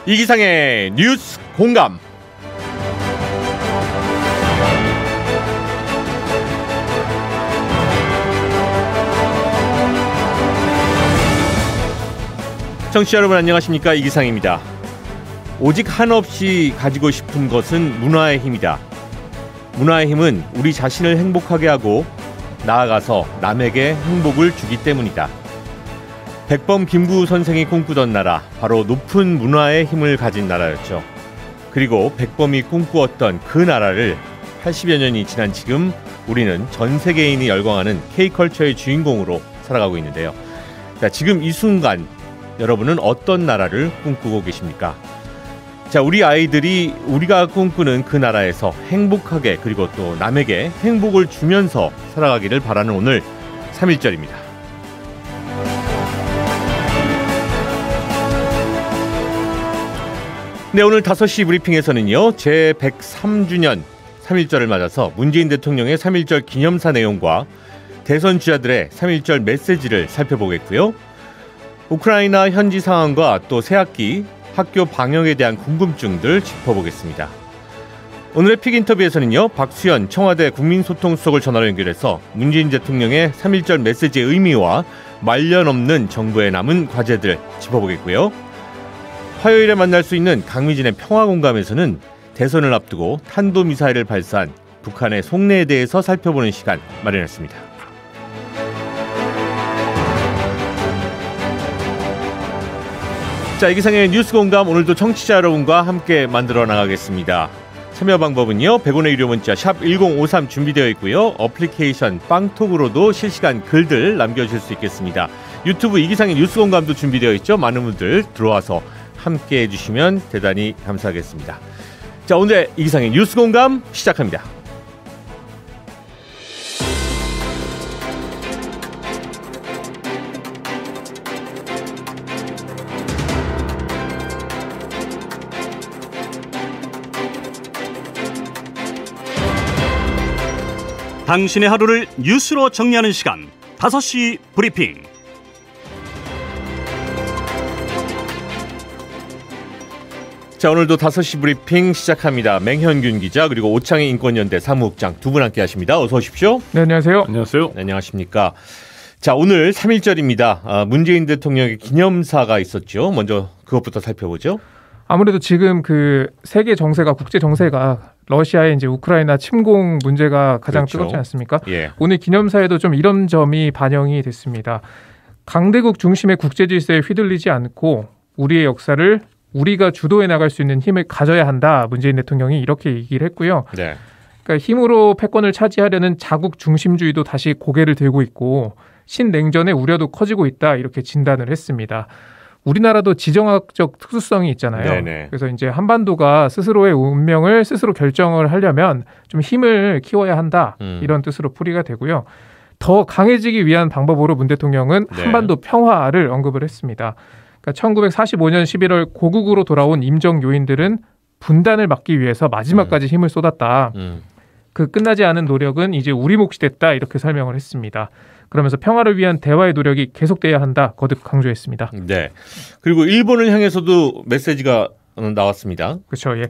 이기상의 뉴스 공감. 청취자 여러분 안녕하십니까, 이기상입니다. 오직 한없이 가지고 싶은 것은 문화의 힘이다. 문화의 힘은 우리 자신을 행복하게 하고 나아가서 남에게 행복을 주기 때문이다. 백범 김구 선생이 꿈꾸던 나라, 바로 높은 문화의 힘을 가진 나라였죠. 그리고 백범이 꿈꾸었던 그 나라를 80여 년이 지난 지금 우리는 전 세계인이 열광하는 K컬처의 주인공으로 살아가고 있는데요. 자, 지금 이 순간 여러분은 어떤 나라를 꿈꾸고 계십니까? 자, 우리 아이들이 우리가 꿈꾸는 그 나라에서 행복하게, 그리고 또 남에게 행복을 주면서 살아가기를 바라는 오늘 3.1절입니다. 네, 오늘 5시 브리핑에서는요, 제103주년 3.1절을 맞아서 문재인 대통령의 3.1절 기념사 내용과 대선 주자들의 3.1절 메시지를 살펴보겠고요. 우크라이나 현지 상황과 또 새학기 학교 방역에 대한 궁금증들 짚어보겠습니다. 오늘의 픽 인터뷰에서는요, 박수현 청와대 국민소통수석을 전화로 연결해서 문재인 대통령의 3.1절 메시지의 의미와 말년 없는 정부에 남은 과제들 짚어보겠고요. 화요일에 만날 수 있는 강미진의 평화공감에서는 대선을 앞두고 탄도미사일을 발사한 북한의 속내에 대해서 살펴보는 시간 마련했습니다. 자, 이기상의 뉴스공감, 오늘도 청취자 여러분과 함께 만들어 나가겠습니다. 참여 방법은요, 100원의 유료 문자 샵 1053 준비되어 있고요. 어플리케이션 빵톡으로도 실시간 글들 남겨주실 수 있겠습니다. 유튜브 이기상의 뉴스공감도 준비되어 있죠. 많은 분들 들어와서 함께 해주시면 대단히 감사하겠습니다. 자, 오늘 이기상의 뉴스공감 시작합니다. 당신의 하루를 뉴스로 정리하는 시간, 5시 브리핑. 자, 오늘도 5시 브리핑 시작합니다. 맹현균 기자, 그리고 오창희 인권연대 사무국장 두 분 함께 하십니다. 어서 오십시오. 네, 안녕하세요. 안녕하세요. 네, 안녕하십니까. 자, 오늘 3.1절입니다. 문재인 대통령의 기념사가 있었죠. 먼저 그것부터 살펴보죠. 아무래도 지금 그 세계 정세가, 국제 정세가 러시아의 이제 우크라이나 침공 문제가 가장 그렇죠. 뜨겁지 않습니까? 예. 오늘 기념사에도 좀 이런 점이 반영이 됐습니다. 강대국 중심의 국제 질서에 휘둘리지 않고 우리의 역사를 우리가 주도해 나갈 수 있는 힘을 가져야 한다. 문재인 대통령이 이렇게 얘기를 했고요. 네. 그러니까 힘으로 패권을 차지하려는 자국 중심주의도 다시 고개를 들고 있고 신냉전의 우려도 커지고 있다. 이렇게 진단을 했습니다. 우리나라도 지정학적 특수성이 있잖아요. 네네. 그래서 이제 한반도가 스스로의 운명을 스스로 결정을 하려면 좀 힘을 키워야 한다. 이런 뜻으로 풀이가 되고요. 더 강해지기 위한 방법으로 문 대통령은 네. 한반도 평화를 언급을 했습니다. 그러니까 1945년 11월 고국으로 돌아온 임정 요인들은 분단을 막기 위해서 마지막까지 힘을 쏟았다. 그 끝나지 않은 노력은 이제 우리 몫이 됐다. 이렇게 설명을 했습니다. 그러면서 평화를 위한 대화의 노력이 계속돼야 한다. 거듭 강조했습니다. 네. 그리고 일본을 향해서도 메시지가 나왔습니다. 그렇죠. 예.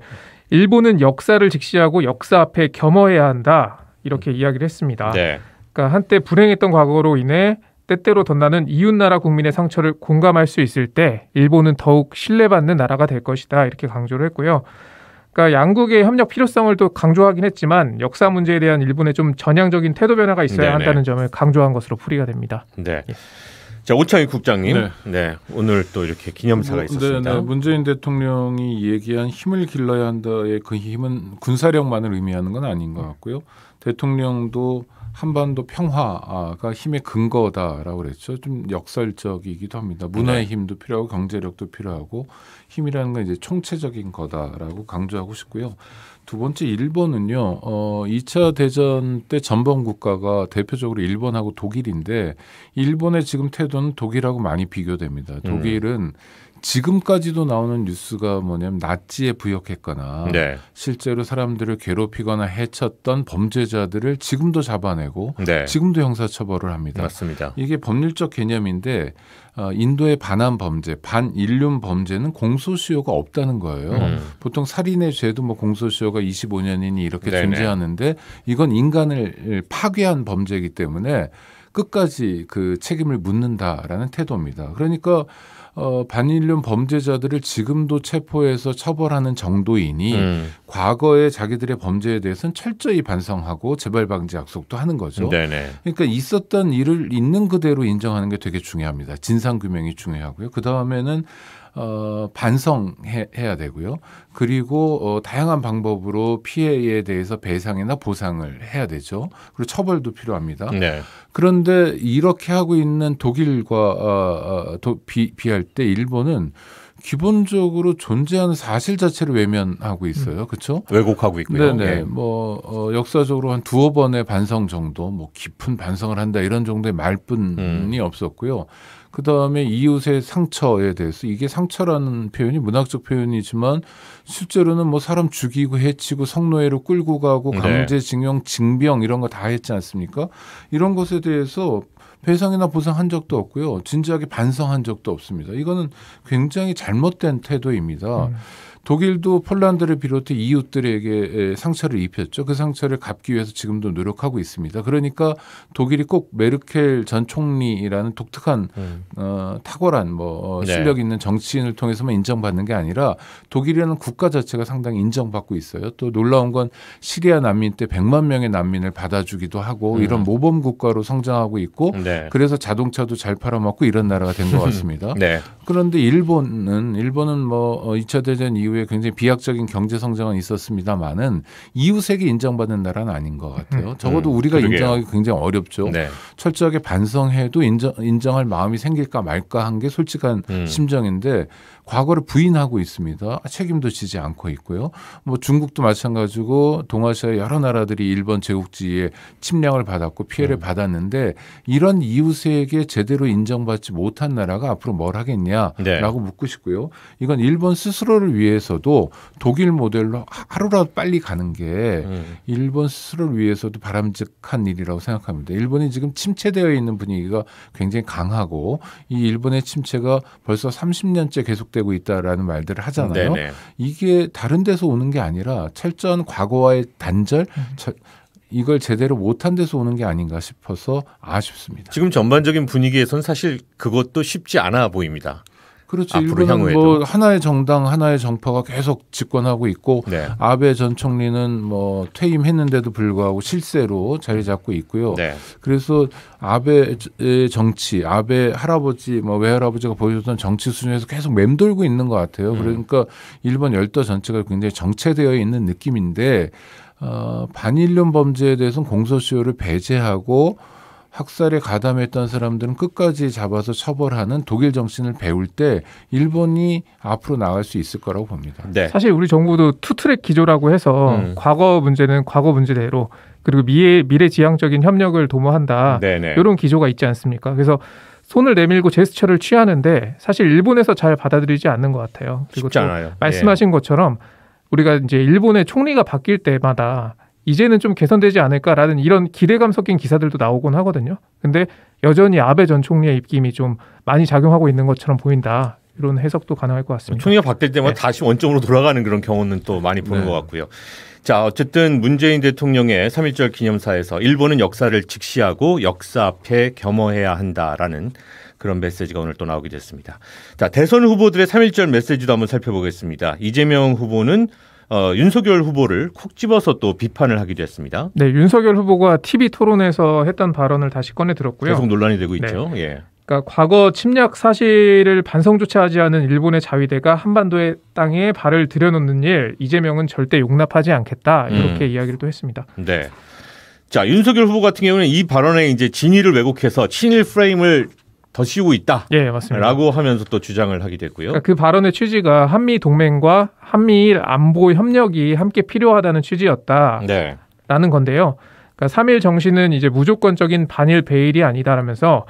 일본은 역사를 직시하고 역사 앞에 겸허해야 한다. 이렇게 이야기를 했습니다. 네. 그러니까 한때 불행했던 과거로 인해 때때로 덧나는 이웃나라 국민의 상처를 공감할 수 있을 때 일본은 더욱 신뢰받는 나라가 될 것이다. 이렇게 강조를 했고요. 그러니까 양국의 협력 필요성을 또 강조하긴 했지만 역사 문제에 대한 일본의 좀 전향적인 태도 변화가 있어야 네네. 한다는 점을 강조한 것으로 풀이가 됩니다. 네. 예. 자, 오창희 국장님. 네. 네. 오늘 또 이렇게 기념사가 있었습니다. 네. 문재인 대통령이 얘기한 힘을 길러야 한다의 그 힘은 군사력만을 의미하는 건 아닌 것 같고요. 대통령도 한반도 평화가 힘의 근거다라고 그랬죠. 좀 역설적이기도 합니다. 문화의 힘도 필요하고 경제력도 필요하고 힘이라는 건 이제 총체적인 거다라고 강조하고 싶고요. 두 번째, 일본은요. 2차 대전 때 전범 국가가 대표적으로 일본하고 독일인데 일본의 지금 태도는 독일하고 많이 비교됩니다. 독일은 지금까지도 나오는 뉴스가 뭐냐면 나치에 부역했거나 네. 실제로 사람들을 괴롭히거나 해쳤던 범죄자들을 지금도 잡아내고 네. 지금도 형사처벌을 합니다. 맞습니다. 이게 법률적 개념인데 인도의 반환 범죄, 반인륜 범죄는 공소시효가 없다는 거예요. 보통 살인의 죄도 뭐 공소시효가 25년이니 이렇게 네네. 존재하는데 이건 인간을 파괴한 범죄이기 때문에 끝까지 그 책임을 묻는다라는 태도입니다. 그러니까 반인륜 범죄자들을 지금도 체포해서 처벌하는 정도이니 과거에 자기들의 범죄에 대해서는 철저히 반성하고 재발 방지 약속도 하는 거죠. 네네. 그러니까 있었던 일을 있는 그대로 인정하는 게 되게 중요합니다. 진상 규명이 중요하고요. 그 다음에는 반성해야 되고요. 그리고 다양한 방법으로 피해에 대해서 배상이나 보상을 해야 되죠. 그리고 처벌도 필요합니다. 네. 그런데 이렇게 하고 있는 독일과 비할 때 일본은 기본적으로 존재하는 사실 자체를 외면하고 있어요. 그렇죠? 왜곡하고 있고요. 네네. 예. 뭐 역사적으로 한 두어 번의 반성 정도, 뭐 깊은 반성을 한다 이런 정도의 말뿐이 없었고요. 그 다음에 이웃의 상처에 대해서 이게 상처라는 표현이 문학적 표현이지만 실제로는 뭐 사람 죽이고 해치고 성노예로 끌고 가고 강제징용, 징병 이런 거 다 했지 않습니까? 이런 것에 대해서 배상이나 보상한 적도 없고요. 진지하게 반성한 적도 없습니다. 이거는 굉장히 잘못된 태도입니다. 독일도 폴란드를 비롯해 이웃들에게 상처를 입혔죠. 그 상처를 갚기 위해서 지금도 노력하고 있습니다. 그러니까 독일이 꼭 메르켈 전 총리라는 독특한 탁월한 실력 있는 정치인을 통해서만 인정받는 게 아니라 독일이라는 국가 자체가 상당히 인정받고 있어요. 또 놀라운 건 시리아 난민 때 100만 명의 난민을 받아주기도 하고 이런 모범 국가로 성장하고 있고 그래서 자동차도 잘 팔아먹고 이런 나라가 된 것 같습니다. 그런데 일본은 2차 대전 이후에 굉장히 비약적인 경제 성장은 있었습니다만은 이웃에게 인정받는 나라는 아닌 것 같아요. 적어도 우리가 인정하기 굉장히 어렵죠. 철저하게 반성해도 인정할 마음이 생길까 말까 한 게 솔직한 심정인데 과거를 부인하고 있습니다. 책임도 지지 않고 있고요. 뭐 중국도 마찬가지고 동아시아 여러 나라들이 일본 제국지에 침략을 받았고 피해를 받았는데 이런 이웃에게 제대로 인정받지 못한 나라가 앞으로 뭘 하겠냐라고 묻고 싶고요. 이건 일본 스스로를 위해서도 독일 모델로 하루라도 빨리 가는 게 일본 스스로를 위해서도 바람직한 일이라고 생각합니다. 일본이 지금 침체되어 있는 분위기가 굉장히 강하고 이 일본의 침체가 벌써 30년째 계속되고 있다라는 말들을 하잖아요. 이게 다른 데서 오는 게 아니라 철저한 과거와의 단절 이걸 제대로 못한 데서 오는 게 아닌가 싶어서 아쉽습니다. 지금 전반적인 분위기에선 사실 그것도 쉽지 않아 보입니다. 그렇죠. 일본은 뭐 하나의 정당, 하나의 정파가 계속 집권하고 있고 아베 전 총리는 뭐 퇴임했는데도 불구하고 실세로 자리 잡고 있고요. 그래서 아베의 정치, 아베 할아버지, 뭐 외할아버지가 보여줬던 정치 수준에서 계속 맴돌고 있는 것 같아요. 그러니까 일본 열도 전체가 굉장히 정체되어 있는 느낌인데 반인륜 범죄에 대해서는 공소시효를 배제하고 학살에 가담했던 사람들은 끝까지 잡아서 처벌하는 독일 정신을 배울 때 일본이 앞으로 나갈 수 있을 거라고 봅니다. 사실 우리 정부도 투트랙 기조라고 해서 과거 문제는 과거 문제대로 그리고 미래지향적인 협력을 도모한다. 이런 기조가 있지 않습니까? 그래서 손을 내밀고 제스처를 취하는데 사실 일본에서 잘 받아들이지 않는 것 같아요. 그리고 쉽지 않아요. 말씀하신 것처럼 우리가 이제 일본의 총리가 바뀔 때마다 이제는 좀 개선되지 않을까라는 이런 기대감 섞인 기사들도 나오곤 하거든요. 근데 여전히 아베 전 총리의 입김이 좀 많이 작용하고 있는 것처럼 보인다. 이런 해석도 가능할 것 같습니다. 총리가 바뀔 때마다 다시 원점으로 돌아가는 그런 경우는 또 많이 보는 것 같고요. 자, 어쨌든 문재인 대통령의 3.1절 기념사에서 일본은 역사를 직시하고 역사 앞에 겸허해야 한다라는 그런 메시지가 오늘 또 나오게 됐습니다. 자, 대선 후보들의 3.1절 메시지도 한번 살펴보겠습니다. 이재명 후보는 윤석열 후보를 콕 집어서 또 비판을 하기도 했습니다. 네, 윤석열 후보가 TV 토론에서 했던 발언을 다시 꺼내 들었고요. 계속 논란이 되고 있죠. 그러니까 과거 침략 사실을 반성조차 하지 않은 일본의 자위대가 한반도의 땅에 발을 들여놓는 일, 이재명은 절대 용납하지 않겠다. 이렇게 이야기를 또 했습니다. 자, 윤석열 후보 같은 경우는 이 발언에 이제 진위를 왜곡해서 친일 프레임을 더 씌우고 있다. 맞습니다. 라고 하면서 또 주장을 하게 됐고요. 그러니까 그 발언의 취지가 한미 동맹과 한미일 안보 협력이 함께 필요하다는 취지였다. 라는 건데요. 그러니까 3.1 정신은 이제 무조건적인 반일 배일이 아니다라면서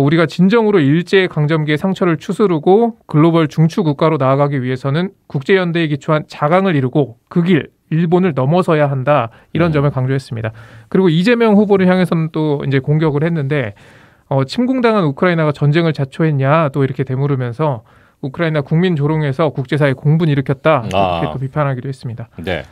우리가 진정으로 일제 강점기의 상처를 추스르고 글로벌 중추 국가로 나아가기 위해서는 국제연대에 기초한 자강을 이루고 그 길 일본을 넘어서야 한다. 이런 점을 강조했습니다. 그리고 이재명 후보를 향해서는 또 이제 공격을 했는데 침공당한 우크라이나가 전쟁을 자초했냐 또 이렇게 되물으면서 우크라이나 국민 조롱에서 국제사회 공분 일으켰다 이렇게 또 비판하기도 했습니다. 네.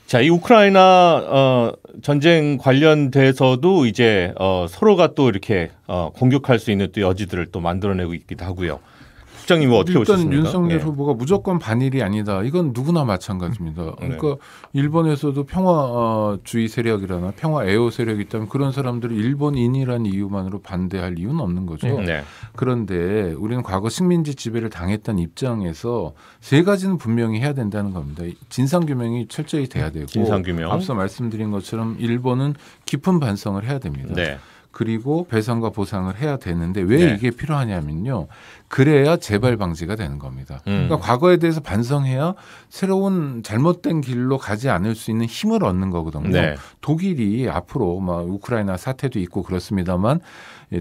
자, 이 우크라이나 전쟁 관련돼서도 이제 서로가 또 이렇게 공격할 수 있는 또 여지들을 또 만들어내고 있기도 하고요. 국장님 어떻게 보셨습니까? 일단 윤석열 후보가 무조건 반일이 아니다. 이건 누구나 마찬가지입니다. 그러니까 일본에서도 평화주의 세력이라나 평화 애호 세력이 있다면 그런 사람들이 일본인이라는 이유만으로 반대할 이유는 없는 거죠. 네. 그런데 우리는 과거 식민지 지배를 당했던 입장에서 세 가지는 분명히 해야 된다는 겁니다. 진상규명이 철저히 돼야 되고 진상규명. 앞서 말씀드린 것처럼 일본은 깊은 반성을 해야 됩니다. 네. 그리고 배상과 보상을 해야 되는데 왜 네. 이게 필요하냐면요. 그래야 재발 방지가 되는 겁니다. 그러니까 과거에 대해서 반성해야 새로운 잘못된 길로 가지 않을 수 있는 힘을 얻는 거거든요. 네. 독일이 앞으로 우크라이나 사태도 있고 그렇습니다만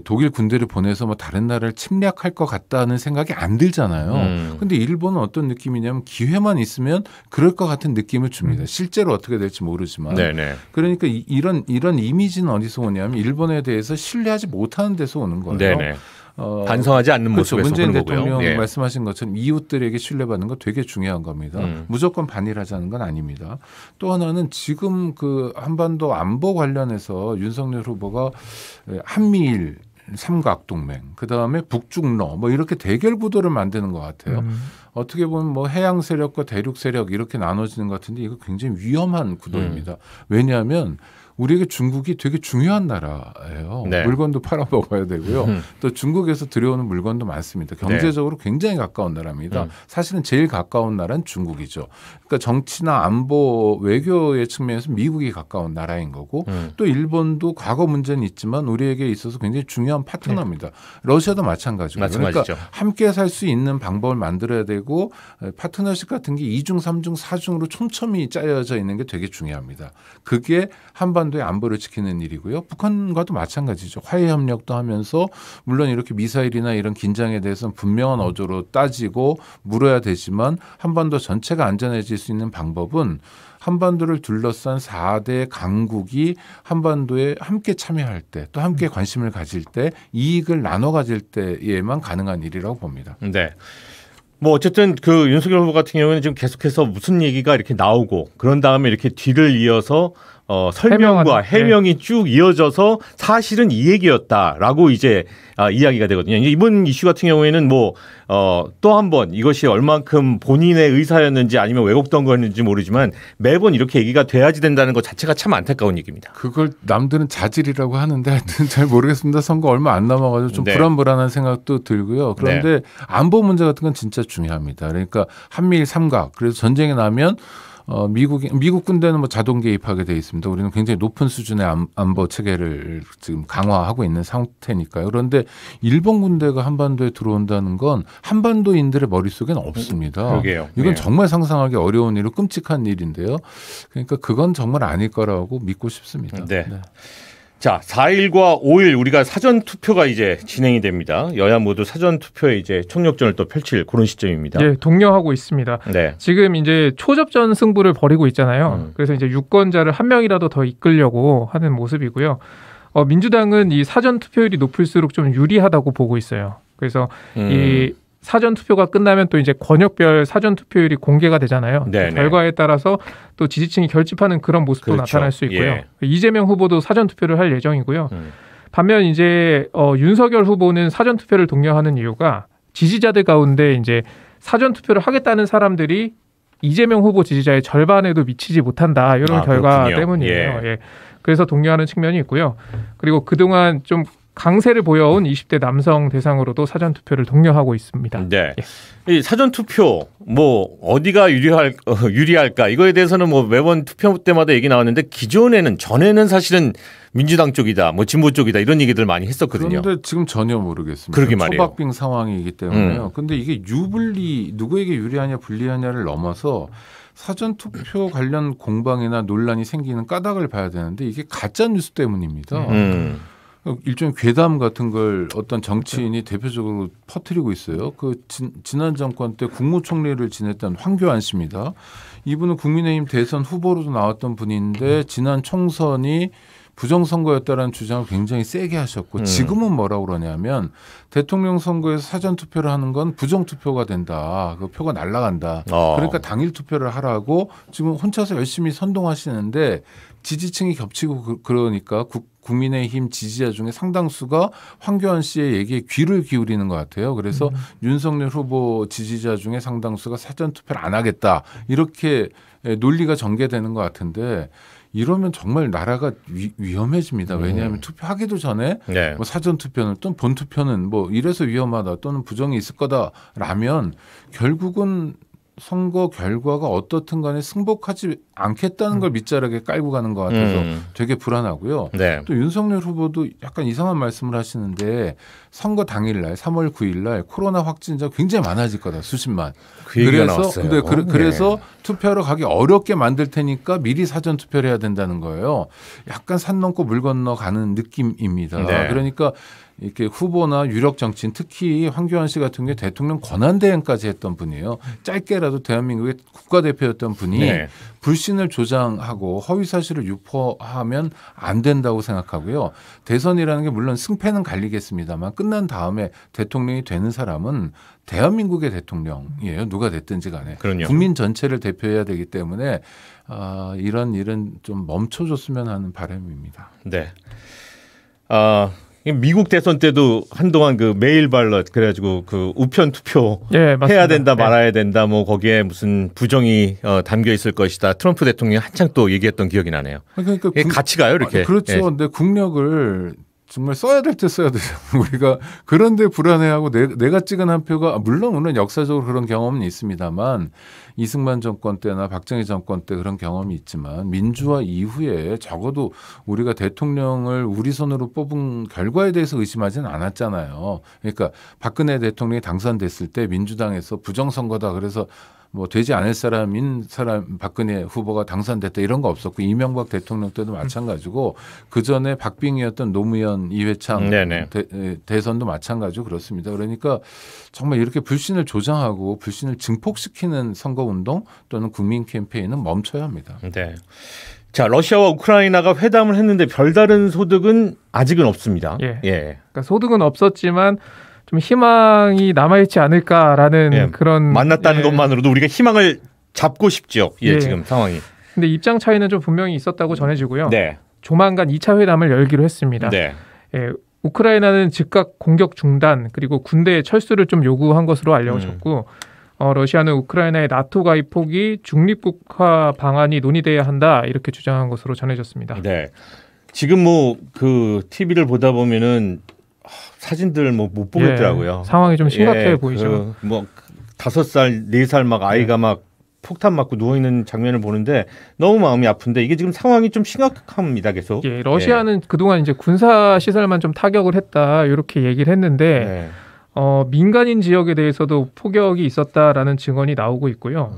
독일 군대를 보내서 다른 나라를 침략할 것 같다는 생각이 안 들잖아요. 근데 일본은 어떤 느낌이냐면 기회만 있으면 그럴 것 같은 느낌을 줍니다. 실제로 어떻게 될지 모르지만. 네네. 그러니까 이런 이미지는 어디서 오냐면 일본에 대해서 신뢰하지 못하는 데서 오는 거예요. 네네. 반성하지 않는 그렇죠. 모습에서 문재인 그런 거고요. 대통령 예. 말씀하신 것처럼 이웃들에게 신뢰받는 거 되게 중요한 겁니다. 무조건 반일하자는 건 아닙니다. 또 하나는 지금 그 한반도 안보 관련해서 윤석열 후보가 한미일 삼각동맹, 그다음에 북중러 이렇게 대결 구도를 만드는 것 같아요. 어떻게 보면 해양 세력과 대륙 세력 이렇게 나눠지는 것 같은데 이거 굉장히 위험한 구도입니다. 왜냐하면 우리에게 중국이 되게 중요한 나라예요. 네. 물건도 팔아먹어야 되고요. 또 중국에서 들여오는 물건도 많습니다. 경제적으로 굉장히 가까운 나라입니다. 사실은 제일 가까운 나라는 중국이죠. 그러니까 정치나 안보 외교의 측면에서 미국이 가까운 나라인 거고 또 일본도 과거 문제는 있지만 우리에게 있어서 굉장히 중요한 파트너입니다. 러시아도 마찬가지고. 마찬가지죠. 그러니까 함께 살 수 있는 방법을 만들어야 되고 파트너십 같은 게 2중, 3중, 4중으로 촘촘히 짜여져 있는 게 되게 중요합니다. 그게 한반도의 안보를 지키는 일이고요. 북한과도 마찬가지죠. 화해 협력도 하면서 물론 이렇게 미사일이나 이런 긴장에 대해서는 분명한 어조로 따지고 물어야 되지만 한반도 전체가 안전해질 수 있는 방법은 한반도를 둘러싼 4대 강국이 한반도에 함께 참여할 때 또 함께 관심을 가질 때 이익을 나눠 가질 때에만 가능한 일이라고 봅니다. 네. 어쨌든 그 윤석열 후보 같은 경우는 지금 계속해서 무슨 얘기가 이렇게 나오고 그런 다음에 이렇게 뒤를 이어서 설명과 해명이 쭉 이어져서 사실은 이 얘기였다라고 이제 이야기가 되거든요. 이번 이슈 같은 경우에는 또 한 번 이것이 얼만큼 본인의 의사였는지 아니면 왜곡된 거였는지 모르지만 매번 이렇게 얘기가 돼야지 된다는 것 자체가 참 안타까운 얘기입니다. 그걸 남들은 자질이라고 하는데 하여튼 잘 모르겠습니다. 선거 얼마 안 남아가지고 좀 불안불안한 생각도 들고요. 그런데 안보 문제 같은 건 진짜 중요합니다. 그러니까 한미일 삼각 그래서 전쟁이 나면 미국 군대는 자동 개입하게 돼 있습니다. 우리는 굉장히 높은 수준의 안보 체계를 지금 강화하고 있는 상태니까요. 그런데 일본 군대가 한반도에 들어온다는 건 한반도인들의 머릿속에는 없습니다. 그러게요. 이건 정말 상상하기 어려운 일이고 끔찍한 일인데요. 그러니까 그건 정말 아닐 거라고 믿고 싶습니다. 네. 자, 4일과 5일 우리가 사전 투표가 이제 진행이 됩니다. 여야 모두 사전 투표에 이제 총력전을 또 펼칠 그런 시점입니다. 네, 독려하고 있습니다. 네. 지금 이제 초접전 승부를 벌이고 있잖아요. 그래서 이제 유권자를 한 명이라도 더 이끌려고 하는 모습이고요. 민주당은 이 사전 투표율이 높을수록 좀 유리하다고 보고 있어요. 그래서 이 사전 투표가 끝나면 또 이제 권역별 사전 투표율이 공개가 되잖아요. 결과에 따라서 또 지지층이 결집하는 그런 모습도 나타날 수 있고요. 예. 이재명 후보도 사전 투표를 할 예정이고요. 반면 이제 윤석열 후보는 사전 투표를 독려하는 이유가 지지자들 가운데 이제 사전 투표를 하겠다는 사람들이 이재명 후보 지지자의 절반에도 미치지 못한다. 이런 결과 그렇군요. 때문이에요. 예. 그래서 독려하는 측면이 있고요. 그리고 그동안 좀 강세를 보여온 20대 남성 대상으로도 사전 투표를 독려하고 있습니다. 네. 이 사전 투표 어디가 유리할까 이거에 대해서는 매번 투표 때마다 얘기 나왔는데 전에는 사실은 민주당 쪽이다, 진보 쪽이다 이런 얘기들 많이 했었거든요. 그런데 지금 전혀 모르겠습니다. 그러게 말이에요. 초박빙 상황이기 때문에요. 근데 이게 유불리 누구에게 유리하냐 불리하냐를 넘어서 사전 투표 관련 공방이나 논란이 생기는 까닭을 봐야 되는데 이게 가짜 뉴스 때문입니다. 일종의 괴담 같은 걸 어떤 정치인이 대표적으로 퍼뜨리고 있어요. 지난 정권 때 국무총리를 지냈던 황교안 씨입니다. 이분은 국민의힘 대선 후보로도 나왔던 분인데 지난 총선이 부정선거였다라는 주장을 굉장히 세게 하셨고 지금은 뭐라고 그러냐면 대통령 선거에서 사전투표를 하는 건 부정투표가 된다. 그 표가 날아간다. 그러니까 당일 투표를 하라고 지금 혼자서 열심히 선동하시는데 지지층이 겹치고 그러니까 국민의힘 지지자 중에 상당수가 황교안 씨의 얘기에 귀를 기울이는 것 같아요. 그래서 윤석열 후보 지지자 중에 상당수가 사전투표를 안 하겠다. 이렇게 논리가 전개되는 것 같은데 이러면 정말 나라가 위험해집니다. 왜냐하면 투표하기도 전에 네. 뭐 사전투표는 또는 본투표는 뭐 이래서 위험하다 또는 부정이 있을 거다라면 결국은 선거 결과가 어떻든 간에 승복하지 않겠다는 걸 밑자락에 깔고 가는 것 같아서 되게 불안하고요. 네. 또 윤석열 후보도 약간 이상한 말씀을 하시는데 선거 당일날 3월 9일날 코로나 확진자 굉장히 많아질 거다. 수십만. 그 얘기가 나왔어요. 그래서 네. 투표하러 가기 어렵게 만들 테니까 미리 사전 투표를 해야 된다는 거예요. 약간 산 넘고 물 건너 가는 느낌입니다. 네. 그러니까 이렇게 후보나 유력 정치인 특히 황교안 씨 같은 경우에 대통령 권한대행까지 했던 분이에요. 짧게라도 대한민국의 국가대표였던 분이 네. 불신을 조장하고 허위사실을 유포하면 안 된다고 생각하고요. 대선이라는 게 물론 승패는 갈리겠습니다만 끝난 다음에 대통령이 되는 사람은 대한민국의 대통령이에요. 누가 됐든지 간에. 그럼요. 국민 전체를 대표해야 되기 때문에 이런 일은 좀 멈춰줬으면 하는 바람입니다. 네. 미국 대선 때도 한동안 그 메일 발럿 그래가지고 그 우편 투표 해야 된다 말아야 된다 뭐 거기에 무슨 부정이 담겨 있을 것이다. 트럼프 대통령이 한창 또 얘기했던 기억이 나네요. 그러니까 같이 가요 이렇게. 그렇죠. 예. 근데 국력을 정말 써야 될 때 써야 되죠. 우리가 그런데 불안해하고 내가 찍은 한 표가 물론 역사적으로 그런 경험은 있습니다만 이승만 정권 때나 박정희 정권 때 그런 경험이 있지만 민주화 이후에 적어도 우리가 대통령을 우리 손으로 뽑은 결과에 대해서 의심하지는 않았잖아요. 그러니까 박근혜 대통령이 당선됐을 때 민주당에서 부정선거다 그래서 뭐 되지 않을 사람 박근혜 후보가 당선됐다 이런 거 없었고 이명박 대통령 때도 마찬가지고 그 전에 박빙이었던 노무현 이회창 대선도 마찬가지고 그렇습니다. 그러니까 정말 이렇게 불신을 조장하고 불신을 증폭시키는 선거운동 또는 국민 캠페인은 멈춰야 합니다. 네. 자, 러시아와 우크라이나가 회담을 했는데 별다른 소득은 아직은 없습니다. 예. 그러니까 소득은 없었지만 좀 희망이 남아있지 않을까라는 그런 만났다는 것만으로도 우리가 희망을 잡고 싶죠. 지금 상황이. 근데 입장 차이는 좀 분명히 있었다고 전해지고요. 네. 조만간 2차 회담을 열기로 했습니다. 네. 우크라이나는 즉각 공격 중단 그리고 군대의 철수를 좀 요구한 것으로 알려졌고 러시아는 우크라이나의 나토 가입 포기 중립국화 방안이 논의돼야 한다 이렇게 주장한 것으로 전해졌습니다. 네. 지금 뭐 그 TV를 보다 보면은 사진들 뭐 못 보겠더라고요. 상황이 좀 심각해 보이죠. 뭐 5살, 4살 막 아이가 막 폭탄 맞고 누워 있는 장면을 보는데 너무 마음이 아픈데 이게 지금 상황이 좀 심각합니다. 계속. 러시아는 그동안 이제 군사 시설만 좀 타격을 했다 이렇게 얘기를 했는데 민간인 지역에 대해서도 포격이 있었다라는 증언이 나오고 있고요.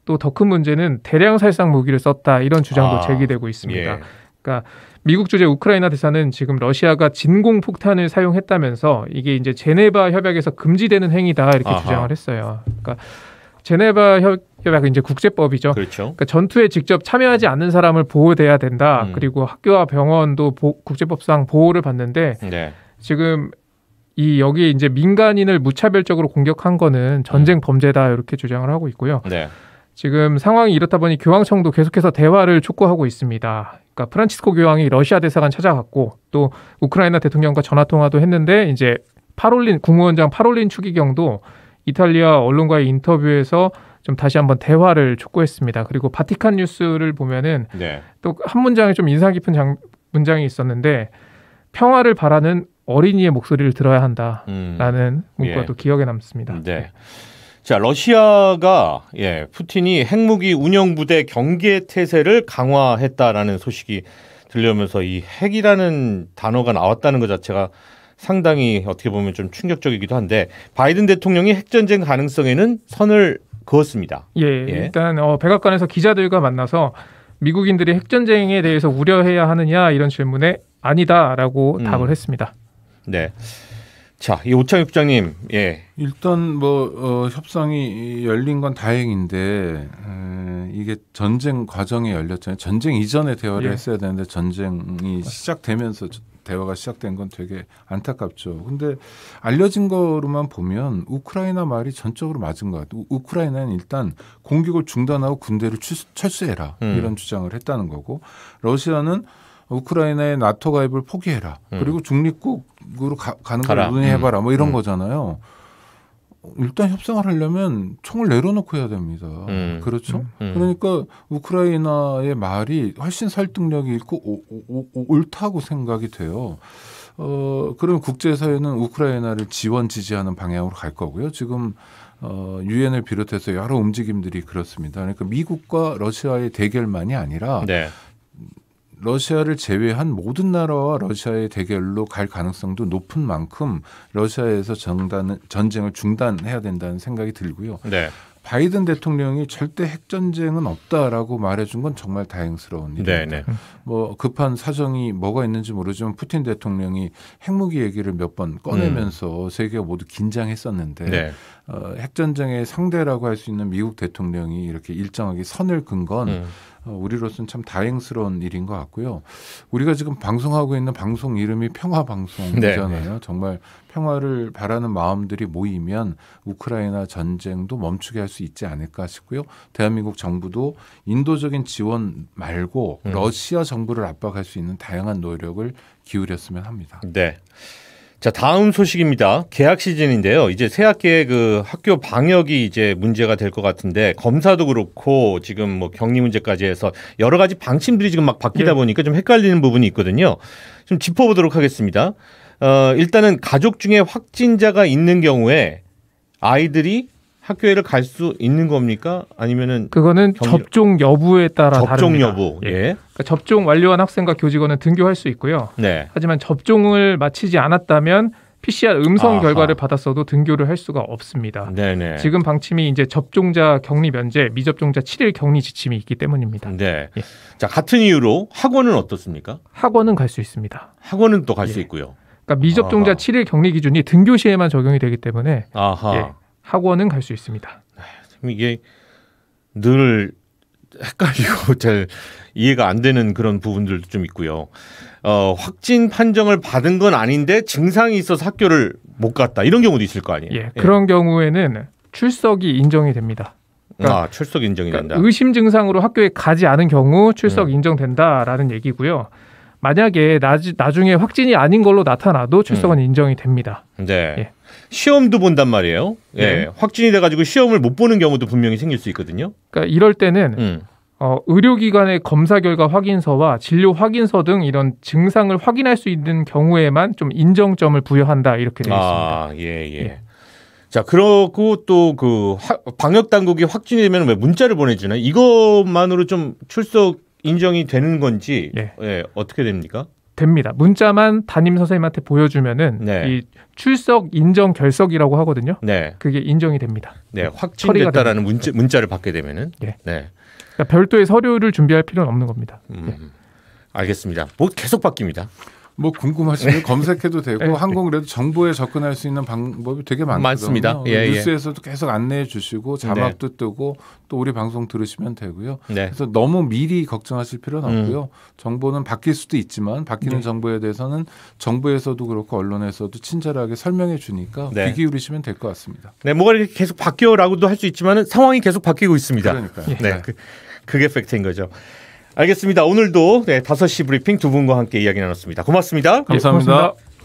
또 더 큰 문제는 대량 살상 무기를 썼다 이런 주장도 제기되고 있습니다. 그러니까 미국 주재 우크라이나 대사는 지금 러시아가 진공 폭탄을 사용했다면서 이게 이제 제네바 협약에서 금지되는 행위다 이렇게 주장을 했어요. 그러니까 제네바 협약은 이제 국제법이죠. 그렇죠. 그러니까 전투에 직접 참여하지 않는 사람을 보호돼야 된다. 그리고 학교와 병원도 국제법상 보호를 받는데 지금 여기 이제 민간인을 무차별적으로 공격한 거는 전쟁 범죄다 이렇게 주장을 하고 있고요. 지금 상황이 이렇다 보니 교황청도 계속해서 대화를 촉구하고 있습니다. 그러니까 프란치스코 교황이 러시아 대사관 찾아갔고 또 우크라이나 대통령과 전화 통화도 했는데 이제 국무원장 파롤린 추기경도 이탈리아 언론과의 인터뷰에서 좀 다시 한번 대화를 촉구했습니다. 그리고 바티칸 뉴스를 보면은 또 한 문장에 좀 인상 깊은 문장이 있었는데 평화를 바라는 어린이의 목소리를 들어야 한다라는 문구가 또 기억에 남습니다. 자, 러시아가 푸틴이 핵무기 운영부대 경계 태세를 강화했다라는 소식이 들려오면서 이 핵이라는 단어가 나왔다는 것 자체가 상당히 어떻게 보면 좀 충격적이기도 한데 바이든 대통령이 핵전쟁 가능성에는 선을 그었습니다. 일단 백악관에서 기자들과 만나서 미국인들이 핵전쟁에 대해서 우려해야 하느냐 이런 질문에 아니다라고 답을 했습니다. 자, 이 오창익 부장님, 예. 일단 뭐 협상이 열린 건 다행인데 이게 전쟁 과정에 열렸잖아요. 전쟁 이전에 대화를 했어야 되는데 전쟁이 시작되면서 대화가 시작된 건 되게 안타깝죠. 근데 알려진 거로만 보면 우크라이나 말이 전적으로 맞은 것 같아요. 우크라이나는 일단 공격을 중단하고 군대를 철수해라 이런 주장을 했다는 거고, 러시아는 우크라이나의 나토 가입을 포기해라. 그리고 중립국으로 가는 걸 논의해봐라. 뭐 이런 거잖아요. 일단 협상을 하려면 총을 내려놓고 해야 됩니다. 그렇죠? 그러니까 우크라이나의 말이 훨씬 설득력이 있고 옳다고 생각이 돼요. 그럼 국제사회는 우크라이나를 지원 지지하는 방향으로 갈 거고요. 지금 유엔을 비롯해서 여러 움직임들이 그렇습니다. 그러니까 미국과 러시아의 대결만이 아니라 네. 러시아를 제외한 모든 나라와 러시아의 대결로 갈 가능성도 높은 만큼 러시아에서 전쟁을 중단해야 된다는 생각이 들고요. 네. 바이든 대통령이 절대 핵전쟁은 없다라고 말해준 건 정말 다행스러운 일입니다. 네. 뭐 급한 사정이 뭐가 있는지 모르지만 푸틴 대통령이 핵무기 얘기를 몇 번 꺼내면서 세계가 모두 긴장했었는데 네. 핵전쟁의 상대라고 할 수 있는 미국 대통령이 이렇게 일정하게 선을 긋은 건 우리로서는 참 다행스러운 일인 것 같고요. 우리가 지금 방송하고 있는 방송 이름이 평화방송이잖아요. 네. 정말 평화를 바라는 마음들이 모이면 우크라이나 전쟁도 멈추게 할 수 있지 않을까 싶고요. 대한민국 정부도 인도적인 지원 말고 러시아 정부를 압박할 수 있는 다양한 노력을 기울였으면 합니다. 네. 자, 다음 소식입니다. 개학 시즌인데요. 이제 새학기에 그 학교 방역이 이제 문제가 될 것 같은데, 검사도 그렇고 지금 뭐 격리 문제까지 해서 여러 가지 방침들이 지금 막 바뀌다 보니까 좀 헷갈리는 부분이 있거든요. 좀 짚어보도록 하겠습니다. 일단은 가족 중에 확진자가 있는 경우에 아이들이 학교에를 갈 수 있는 겁니까? 아니면은 그거는 접종 여부에 따라 접종 다릅니다. 여부. 예. 그러니까 접종 완료한 학생과 교직원은 등교할 수 있고요. 네. 하지만 접종을 마치지 않았다면 PCR 음성 아하. 결과를 받았어도 등교를 할 수가 없습니다. 네네. 지금 방침이 이제 접종자 격리 면제, 미접종자 7일 격리 지침이 있기 때문입니다. 네. 예. 자, 같은 이유로 학원은 어떻습니까? 학원은 갈 수 있습니다. 학원은 또 갈 수 예. 있고요. 그러니까 미접종자 아하. 7일 격리 기준이 등교 시에만 적용이 되기 때문에 아하. 예, 학원은 갈 수 있습니다. 이게 늘 헷갈리고 잘 이해가 안 되는 그런 부분들도 좀 있고요. 확진 판정을 받은 건 아닌데 증상이 있어서 학교를 못 갔다, 이런 경우도 있을 거 아니에요. 예, 그런 경우에는 출석이 인정이 됩니다. 그러니까, 출석 인정이 된다. 의심 증상으로 학교에 가지 않은 경우 출석 인정된다라는 얘기고요. 만약에 나중에 확진이 아닌 걸로 나타나도 출석은 인정이 됩니다. 네. 예. 시험도 본단 말이에요. 예. 네. 확진이 돼가지고 시험을 못 보는 경우도 분명히 생길 수 있거든요. 그러니까 이럴 때는 의료기관의 검사 결과 확인서와 진료 확인서 등 이런 증상을 확인할 수 있는 경우에만 좀 인정점을 부여한다, 이렇게 되어 있습니다. 예. 자, 그러고 또 그 방역 당국이 확진이 되면 왜 문자를 보내주나요? 이것만으로 좀 출석 인정이 되는 건지 어떻게 됩니까? 됩니다. 문자만 담임 선생님한테 보여주면은 이 출석 인정 결석이라고 하거든요. 네. 그게 인정이 됩니다. 네, 확진됐다라는 문자를 받게 되면은. 네. 네. 그러니까 별도의 서류를 준비할 필요는 없는 겁니다. 알겠습니다. 뭐 계속 바뀝니다. 뭐 궁금하시면 검색해도 되고 한국 그래도 정보에 접근할 수 있는 방법이 되게 많습니다. 뉴스에서도 계속 안내해 주시고 자막도 뜨고 또 우리 방송 들으시면 되고요. 그래서 너무 미리 걱정하실 필요는 없고요. 정보는 바뀔 수도 있지만 바뀌는 정보에 대해서는 정부에서도 그렇고 언론에서도 친절하게 설명해 주니까 귀 기울이시면 될 것 같습니다. 네, 뭐가 이렇게 계속 바뀌어라고도 할 수 있지만 상황이 계속 바뀌고 있습니다. 그러니까요. 네, 그게 팩트인 거죠. 알겠습니다. 오늘도 5시 브리핑 두 분과 함께 이야기 나눴습니다. 고맙습니다. 감사합니다. 고맙습니다.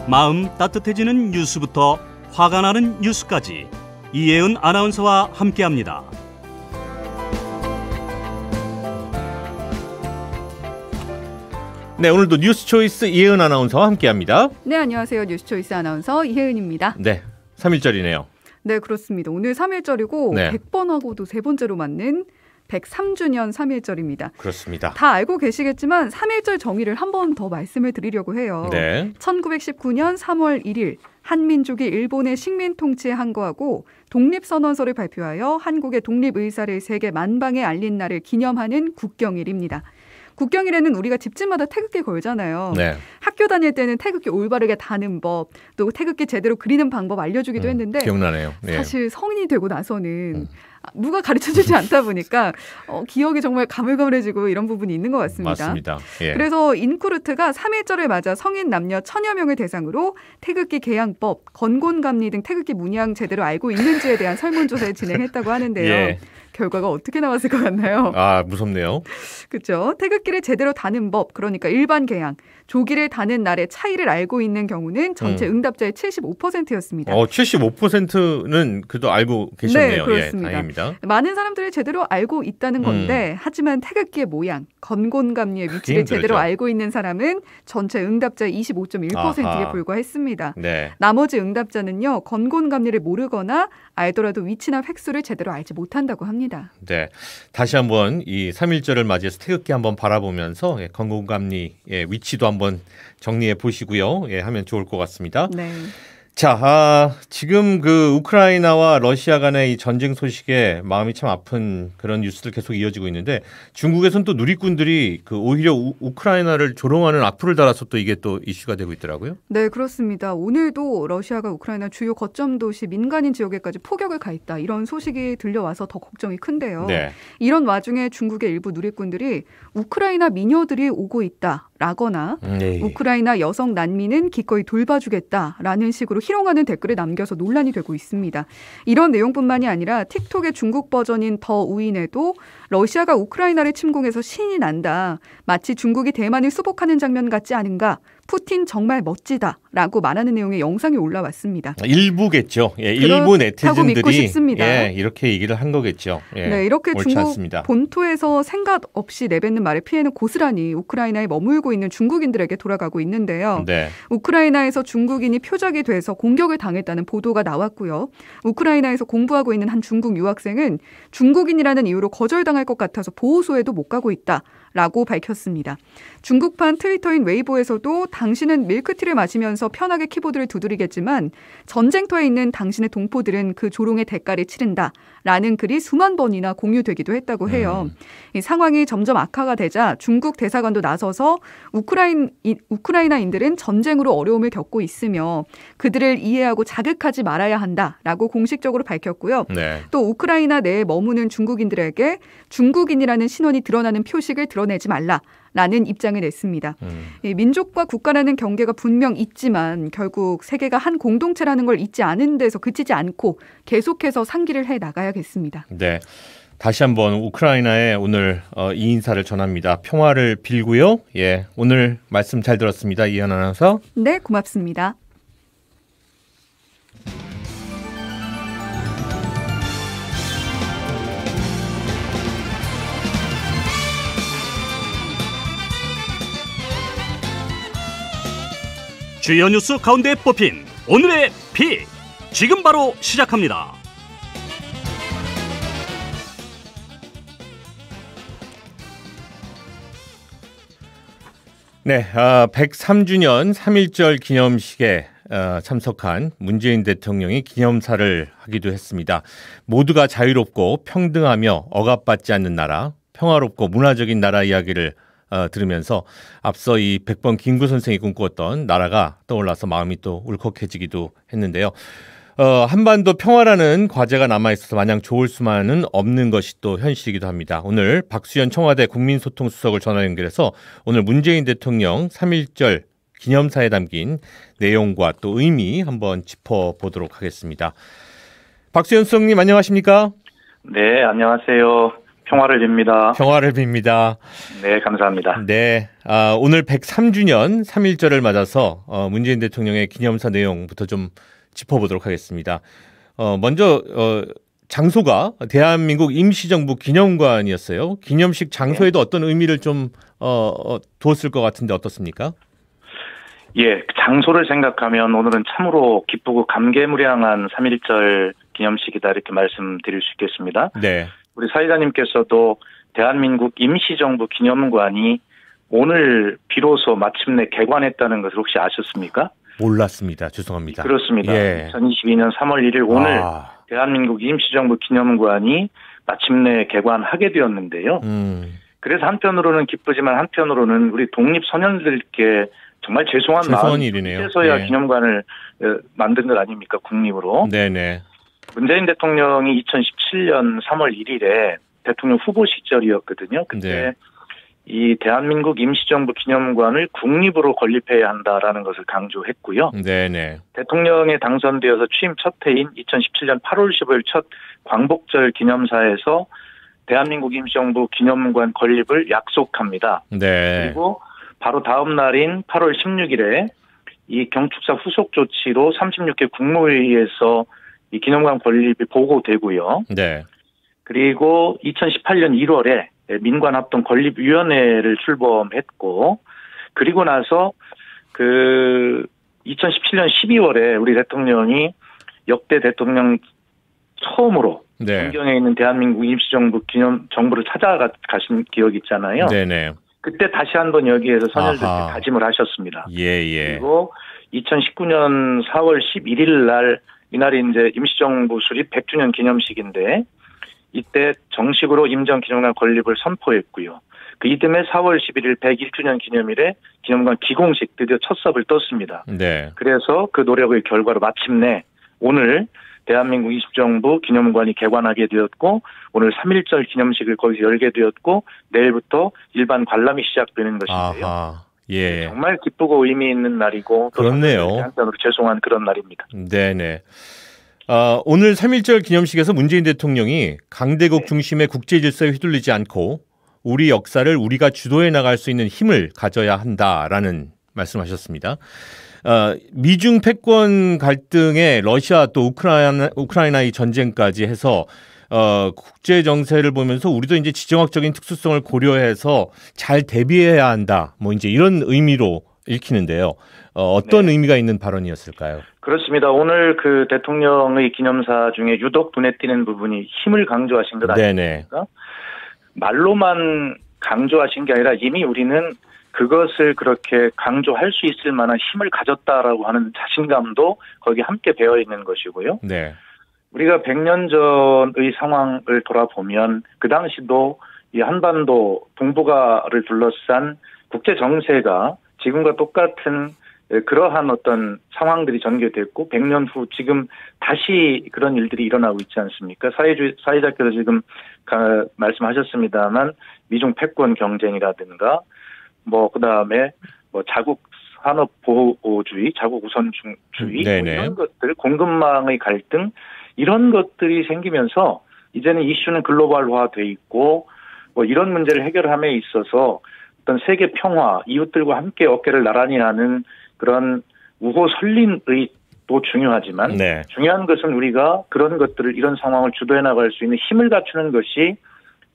마음 따뜻해지는 뉴스부터 화가 나는 뉴스까지 이혜은 아나운서와 함께합니다. 네, 오늘도 뉴스 초이스 이혜은 아나운서와 함께합니다. 네, 안녕하세요. 뉴스 초이스 아나운서 이혜은입니다. 네, 3일절이네요. 네, 그렇습니다. 오늘 3일절이고 100번 하고도 세 번째로 맞는 103주년 3.1절입니다. 그렇습니다. 다 알고 계시겠지만 3.1절 정의를 한 번 더 말씀을 드리려고 해요. 네. 1919년 3월 1일 한민족이 일본의 식민 통치에 항거하고 독립선언서를 발표하여 한국의 독립의사를 세계 만방에 알린 날을 기념하는 국경일입니다. 국경일에는 우리가 집집마다 태극기 걸잖아요. 네. 학교 다닐 때는 태극기 올바르게 다는 법, 또 태극기 제대로 그리는 방법 알려주기도 했는데 기억나네요. 네. 사실 성인이 되고 나서는 누가 가르쳐주지 않다 보니까 기억이 정말 가물가물해지고 이런 부분이 있는 것 같습니다. 맞습니다. 예. 그래서 인쿠르트가 3.1절을 맞아 성인 남녀 1000여 명을 대상으로 태극기 개양법, 건곤감리 등 태극기 문양 제대로 알고 있는지에 대한 설문조사를 진행했다고 하는데요. 예. 결과가 어떻게 나왔을 것 같나요? 아, 무섭네요. 그렇죠. 태극기를 제대로 다는 법, 그러니까 일반 개양, 조기를 다는 날의 차이를 알고 있는 경우는 전체 응답자의 75%였습니다. 75%는 그래도 알고 계셨네요. 네, 그렇습니다. 예, 다행입니다. 많은 사람들이 제대로 알고 있다는 건데 하지만 태극기의 모양, 건곤감리의 위치를 제대로 알고 있는 사람은 전체 응답자의 25.1%에 아하. 불과했습니다. 네. 나머지 응답자는요. 건곤감리를 모르거나 알더라도 위치나 획수를 제대로 알지 못한다고 합니다. 네. 다시 한번 이 3.1절을 맞이해서 태극기 한번 바라보면서 건곤감리의 위치도 한번 정리해 보시고요. 예, 하면 좋을 것 같습니다. 네. 자, 지금 그 우크라이나와 러시아 간의 이 전쟁 소식에 마음이 참 아픈 그런 뉴스들 계속 이어지고 있는데 중국에서는 또 누리꾼들이 그 오히려 우크라이나를 조롱하는 악플을 달아서 또 이게 또 이슈가 되고 있더라고요. 네, 그렇습니다. 오늘도 러시아가 우크라이나 주요 거점 도시 민간인 지역에까지 포격을 가했다. 이런 소식이 들려와서 더 걱정이 큰데요. 네. 이런 와중에 중국의 일부 누리꾼들이 우크라이나 미녀들이 오고 있다. 라거나 네. 우크라이나 여성 난민은 기꺼이 돌봐주겠다라는 식으로 희롱하는 댓글을 남겨서 논란이 되고 있습니다. 이런 내용뿐만이 아니라 틱톡의 중국 버전인 더 우인에도 러시아가 우크라이나를 침공해서 신이 난다. 마치 중국이 대만을 수복하는 장면 같지 않은가. 푸틴 정말 멋지다라고 말하는 내용의 영상이 올라왔습니다. 일부겠죠. 예, 일부 네티즌들이 예, 이렇게 얘기를 한 거겠죠. 예, 네, 이렇게 중국 않습니다. 본토에서 생각 없이 내뱉는 말의 피해는 고스란히 우크라이나에 머물고 있는 중국인들에게 돌아가고 있는데요. 네. 우크라이나에서 중국인이 표적이 돼서 공격을 당했다는 보도가 나왔고요. 우크라이나에서 공부하고 있는 한 중국 유학생은 중국인이라는 이유로 거절당할 것 같아서 보호소에도 못 가고 있다라고 밝혔습니다. 중국판 트위터인 웨이보에서도 당신은 밀크티를 마시면서 편하게 키보드를 두드리겠지만 전쟁터에 있는 당신의 동포들은 그 조롱의 대가를 치른다라는 글이 수만 번이나 공유되기도 했다고 해요. 이 상황이 점점 악화가 되자 중국 대사관도 나서서 우크라이나인들은 전쟁으로 어려움을 겪고 있으며 그들을 이해하고 자극하지 말아야 한다라고 공식적으로 밝혔고요. 네. 또 우크라이나 내에 머무는 중국인들에게 중국인이라는 신원이 드러나는 표식을 드러내지 말라라는 입장을 냈습니다. 이 민족과 국가라는 경계가 분명 있지만 결국 세계가 한 공동체라는 걸 잊지 않은 데서 그치지 않고 계속해서 상기를 해 나가야겠습니다. 네. 다시 한번 우크라이나에 오늘 이 인사를 전합니다. 평화를 빌고요. 예, 오늘 말씀 잘 들었습니다. 이현 아나운서. 네, 고맙습니다. 주요 뉴스 가운데 뽑힌 오늘의 픽 지금 바로 시작합니다. 네, 103주년 3.1절 기념식에 참석한 문재인 대통령이 기념사를 하기도 했습니다. 모두가 자유롭고 평등하며 억압받지 않는 나라, 평화롭고 문화적인 나라 이야기를 들으면서 앞서 이 백번 김구 선생이 꿈꾸었던 나라가 떠올라서 마음이 또 울컥해지기도 했는데요. 한반도 평화라는 과제가 남아있어서 마냥 좋을 수만은 없는 것이 또 현실이기도 합니다. 오늘 박수현 청와대 국민소통수석을 전화 연결해서 오늘 문재인 대통령 3.1절 기념사에 담긴 내용과 또 의미 한번 짚어보도록 하겠습니다. 박수현 수석님 안녕하십니까? 네, 안녕하세요. 평화를 빕니다. 평화를 빕니다. 네, 감사합니다. 네, 오늘 103주년 3.1절을 맞아서 문재인 대통령의 기념사 내용부터 좀 짚어보도록 하겠습니다. 먼저 장소가 대한민국 임시정부 기념관이었어요. 기념식 장소에도 어떤 의미를 좀 두었을 것 같은데 어떻습니까? 예, 장소를 생각하면 오늘은 참으로 기쁘고 감개무량한 3.1절 기념식이다 이렇게 말씀드릴 수 있겠습니다. 네. 우리 사회자님께서도 대한민국 임시정부 기념관이 오늘 비로소 마침내 개관했다는 것을 혹시 아셨습니까? 몰랐습니다. 죄송합니다. 그렇습니다. 예. 2022년 3월 1일 오늘 대한민국 임시정부 기념관이 마침내 개관하게 되었는데요. 그래서 한편으로는 기쁘지만 한편으로는 우리 독립선열들께 정말 죄송한 일이네요. 이제서야 예. 기념관을 만든 것 아닙니까? 국립으로. 네네. 문재인 대통령이 2017년 3월 1일에 대통령 후보 시절이었거든요. 그때 네. 이 대한민국 임시정부 기념관을 국립으로 건립해야 한다라는 것을 강조했고요. 네네. 대통령에 당선되어서 취임 첫 해인 2017년 8월 15일 첫 광복절 기념사에서 대한민국 임시정부 기념관 건립을 약속합니다. 네. 그리고 바로 다음 날인 8월 16일에 이 경축사 후속 조치로 36개 국무회의에서 이 기념관 건립이 보고되고요. 네. 그리고 2018년 1월에 민관합동 건립위원회를 출범했고, 그리고 나서 2017년 12월에 우리 대통령이 역대 대통령 처음으로 네. 전경에 있는 대한민국 임시정부 정부를 찾아가신 기억이 있잖아요. 네네. 그때 다시 한번 여기에서 선열들께 다짐을 하셨습니다. 예. 그리고 2019년 4월 11일 날 이날이 이제 임시정부 수립 100주년 기념식인데 이때 정식으로 임정기념관 건립을 선포했고요. 그 이듬해 4월 11일 101주년 기념일에 기념관 기공식 드디어 첫 섭을 떴습니다. 네. 그래서 그 노력의 결과로 마침내 오늘 대한민국 임시정부 기념관이 개관하게 되었고 오늘 3.1절 기념식을 거기서 열게 되었고 내일부터 일반 관람이 시작되는 것인데요. 아하. 예. 정말 기쁘고 의미 있는 날이고 그렇네요. 또 한편으로 죄송한 그런 날입니다. 네네. 오늘 3.1절 기념식에서 문재인 대통령이 강대국 중심의 국제질서에 휘둘리지 않고 우리 역사를 우리가 주도해 나갈 수 있는 힘을 가져야 한다라는 말씀하셨습니다. 미중 패권 갈등에 러시아 또 우크라이나의 전쟁까지 해서 국제 정세를 보면서 우리도 이제 지정학적인 특수성을 고려해서 잘 대비해야 한다. 뭐 이제 이런 의미로 읽히는데요. 어떤 의미가 있는 발언이었을까요? 그렇습니다. 오늘 그 대통령의 기념사 중에 유독 눈에 띄는 부분이 힘을 강조하신 것 아닙니까? 말로만 강조하신 게 아니라 이미 우리는 그것을 그렇게 강조할 수 있을 만한 힘을 가졌다라고 하는 자신감도 거기에 함께 배어 있는 것이고요. 네. 우리가 100년 전의 상황을 돌아보면 그 당시도 이 한반도 동북아를 둘러싼 국제 정세가 지금과 똑같은 그러한 어떤 상황들이 전개됐고 100년 후 지금 다시 그런 일들이 일어나고 있지 않습니까? 사회자께서 지금 말씀하셨습니다만 미중 패권 경쟁이라든가 그다음에 자국 산업 보호주의, 자국 우선주의 이런 것들, 공급망의 갈등 이런 것들이 생기면서 이제는 이슈는 글로벌화돼 있고 이런 문제를 해결함에 있어서 어떤 세계 평화, 이웃들과 함께 어깨를 나란히 하는 그런 우호 설린의 도 중요하지만 중요한 것은 우리가 그런 것들을 이런 상황을 주도해 나갈 수 있는 힘을 갖추는 것이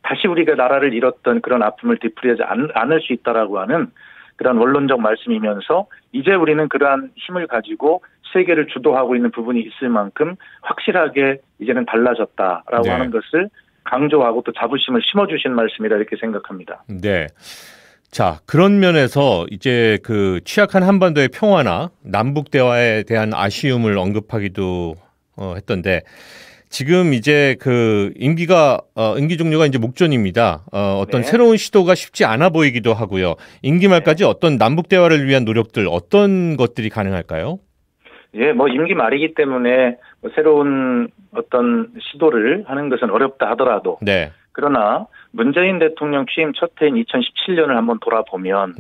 다시 우리가 나라를 잃었던 그런 아픔을 되풀이하지 않을 수 있다라고 하는 그런 원론적 말씀이면서 이제 우리는 그러한 힘을 가지고 세계를 주도하고 있는 부분이 있을 만큼 확실하게 이제는 달라졌다라고 하는 것을 강조하고 또 자부심을 심어주신 말씀이라 이렇게 생각합니다. 네. 자, 그런 면에서 이제 그 취약한 한반도의 평화나 남북 대화에 대한 아쉬움을 언급하기도 했던데 지금 이제 그 임기 종료가 이제 목전입니다. 어떤 새로운 시도가 쉽지 않아 보이기도 하고요. 임기 말까지 어떤 남북 대화를 위한 노력들 어떤 것들이 가능할까요? 예, 임기 말이기 때문에 새로운 어떤 시도를 하는 것은 어렵다 하더라도 그러나 문재인 대통령 취임 첫 해인 2017년을 한번 돌아보면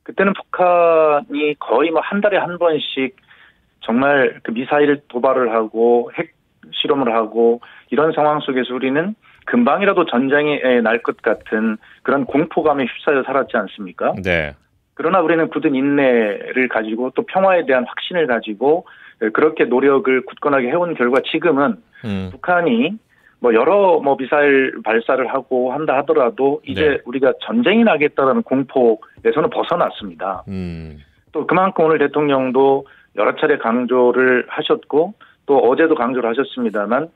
그때는 북한이 거의 한 달에 한 번씩 정말 그 미사일 도발을 하고 핵 실험을 하고 이런 상황 속에서 우리는 금방이라도 전쟁이 날 것 같은 그런 공포감에 휩싸여 살았지 않습니까? 그러나 우리는 굳은 인내를 가지고 또 평화에 대한 확신을 가지고 그렇게 노력을 굳건하게 해온 결과 지금은 북한이 여러 미사일 발사를 하고 한다 하더라도 이제 우리가 전쟁이 나겠다라는 공포에서는 벗어났습니다. 또 그만큼 오늘 대통령도 여러 차례 강조를 하셨고 또 어제도 강조를 하셨습니다만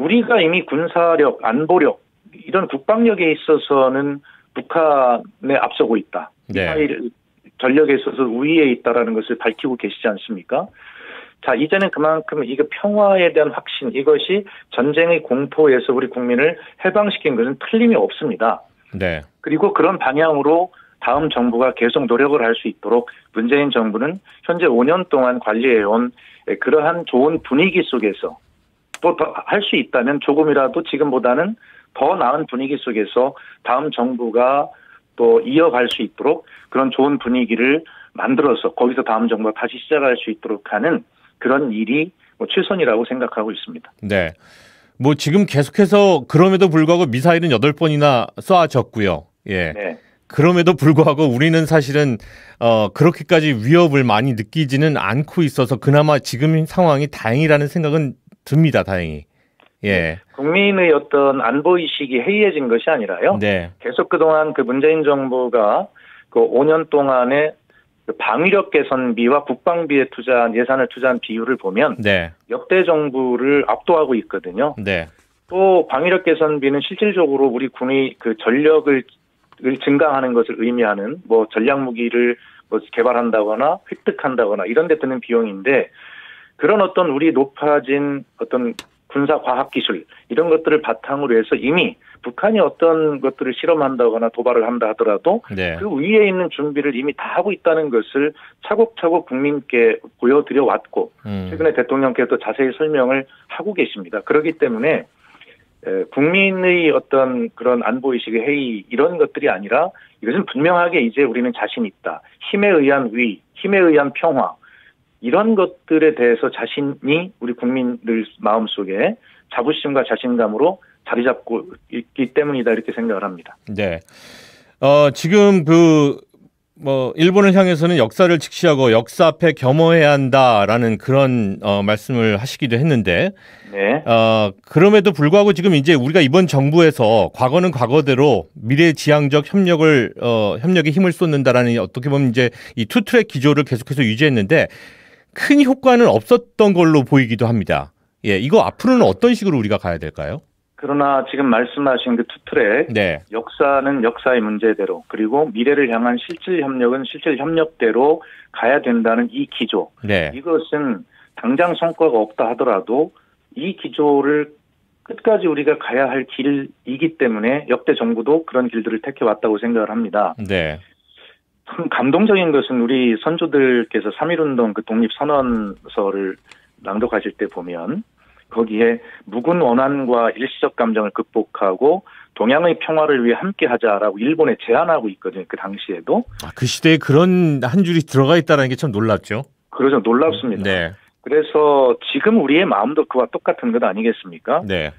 우리가 이미 군사력, 안보력, 이런 국방력에 있어서는 북한에 앞서고 있다. 미사일 전력에 있어서 우위에 있다라는 것을 밝히고 계시지 않습니까? 자, 이제는 그만큼 이거 평화에 대한 확신, 이것이 전쟁의 공포에서 우리 국민을 해방시킨 것은 틀림이 없습니다. 네. 그리고 그런 방향으로 다음 정부가 계속 노력을 할 수 있도록 문재인 정부는 현재 5년 동안 관리해온 그러한 좋은 분위기 속에서 또 할 수 있다면 조금이라도 지금보다는 더 나은 분위기 속에서 다음 정부가 또 이어갈 수 있도록 그런 좋은 분위기를 만들어서 거기서 다음 정부가 다시 시작할 수 있도록 하는 그런 일이 최선이라고 생각하고 있습니다. 네. 뭐 지금 계속해서 그럼에도 불구하고 미사일은 8번이나 쏴졌고요. 예. 네. 그럼에도 불구하고 우리는 사실은 그렇게까지 위협을 많이 느끼지는 않고 있어서 그나마 지금 상황이 다행이라는 생각은 듭니다. 다행히. 예. 국민의 어떤 안보의식이 해이해진 것이 아니라요. 네. 계속 그동안 그 문재인 정부가 그 5년 동안에 방위력 개선비와 국방비에 투자한 예산을 투자한 비율을 보면 네. 역대 정부를 압도하고 있거든요. 네. 또 방위력 개선비는 실질적으로 우리 군의 그 전력을 증강하는 것을 의미하는 뭐 전략 무기를 뭐 개발한다거나 획득한다거나 이런 데 드는 비용인데 그런 어떤 우리 높아진 어떤 군사 과학 기술 이런 것들을 바탕으로 해서 이미 북한이 어떤 것들을 실험한다거나 도발을 한다 하더라도 네. 그 위에 있는 준비를 이미 다 하고 있다는 것을 차곡차곡 국민께 보여드려 왔고 최근에 대통령께서 자세히 설명을 하고 계십니다. 그렇기 때문에 국민의 어떤 그런 안보의식의 해이 이런 것들이 아니라 이것은 분명하게 이제 우리는 자신 있다. 힘에 의한 위, 힘에 의한 평화 이런 것들에 대해서 자신이 우리 국민들 마음속에 자부심과 자신감으로 자리 잡고 있기 때문이다 이렇게 생각을 합니다. 네. 지금 일본을 향해서는 역사를 직시하고 역사 앞에 겸허해야 한다라는 그런 말씀을 하시기도 했는데, 네. 그럼에도 불구하고 지금 이제 우리가 이번 정부에서 과거는 과거대로 미래지향적 협력에 힘을 쏟는다라는 어떻게 보면 이제 이 투트랙 기조를 계속해서 유지했는데 큰 효과는 없었던 걸로 보이기도 합니다. 예, 이거 앞으로는 어떤 식으로 우리가 가야 될까요? 그러나 지금 말씀하신 그 투트랙, 네. 역사는 역사의 문제대로 그리고 미래를 향한 실질 협력은 실질 협력대로 가야 된다는 이 기조. 네. 이것은 당장 성과가 없다 하더라도 이 기조를 끝까지 우리가 가야 할 길이기 때문에 역대 정부도 그런 길들을 택해왔다고 생각을 합니다. 네. 참 감동적인 것은 우리 선조들께서 3.1운동 그 독립선언서를 낭독하실 때 보면 거기에 묵은 원한과 일시적 감정을 극복하고 동양의 평화를 위해 함께하자라고 일본에 제안하고 있거든요. 그 당시에도. 그 시대에 그런 한 줄이 들어가 있다는 게 참 놀랍죠. 그러죠. 놀랍습니다. 네. 그래서 지금 우리의 마음도 그와 똑같은 것 아니겠습니까? 네.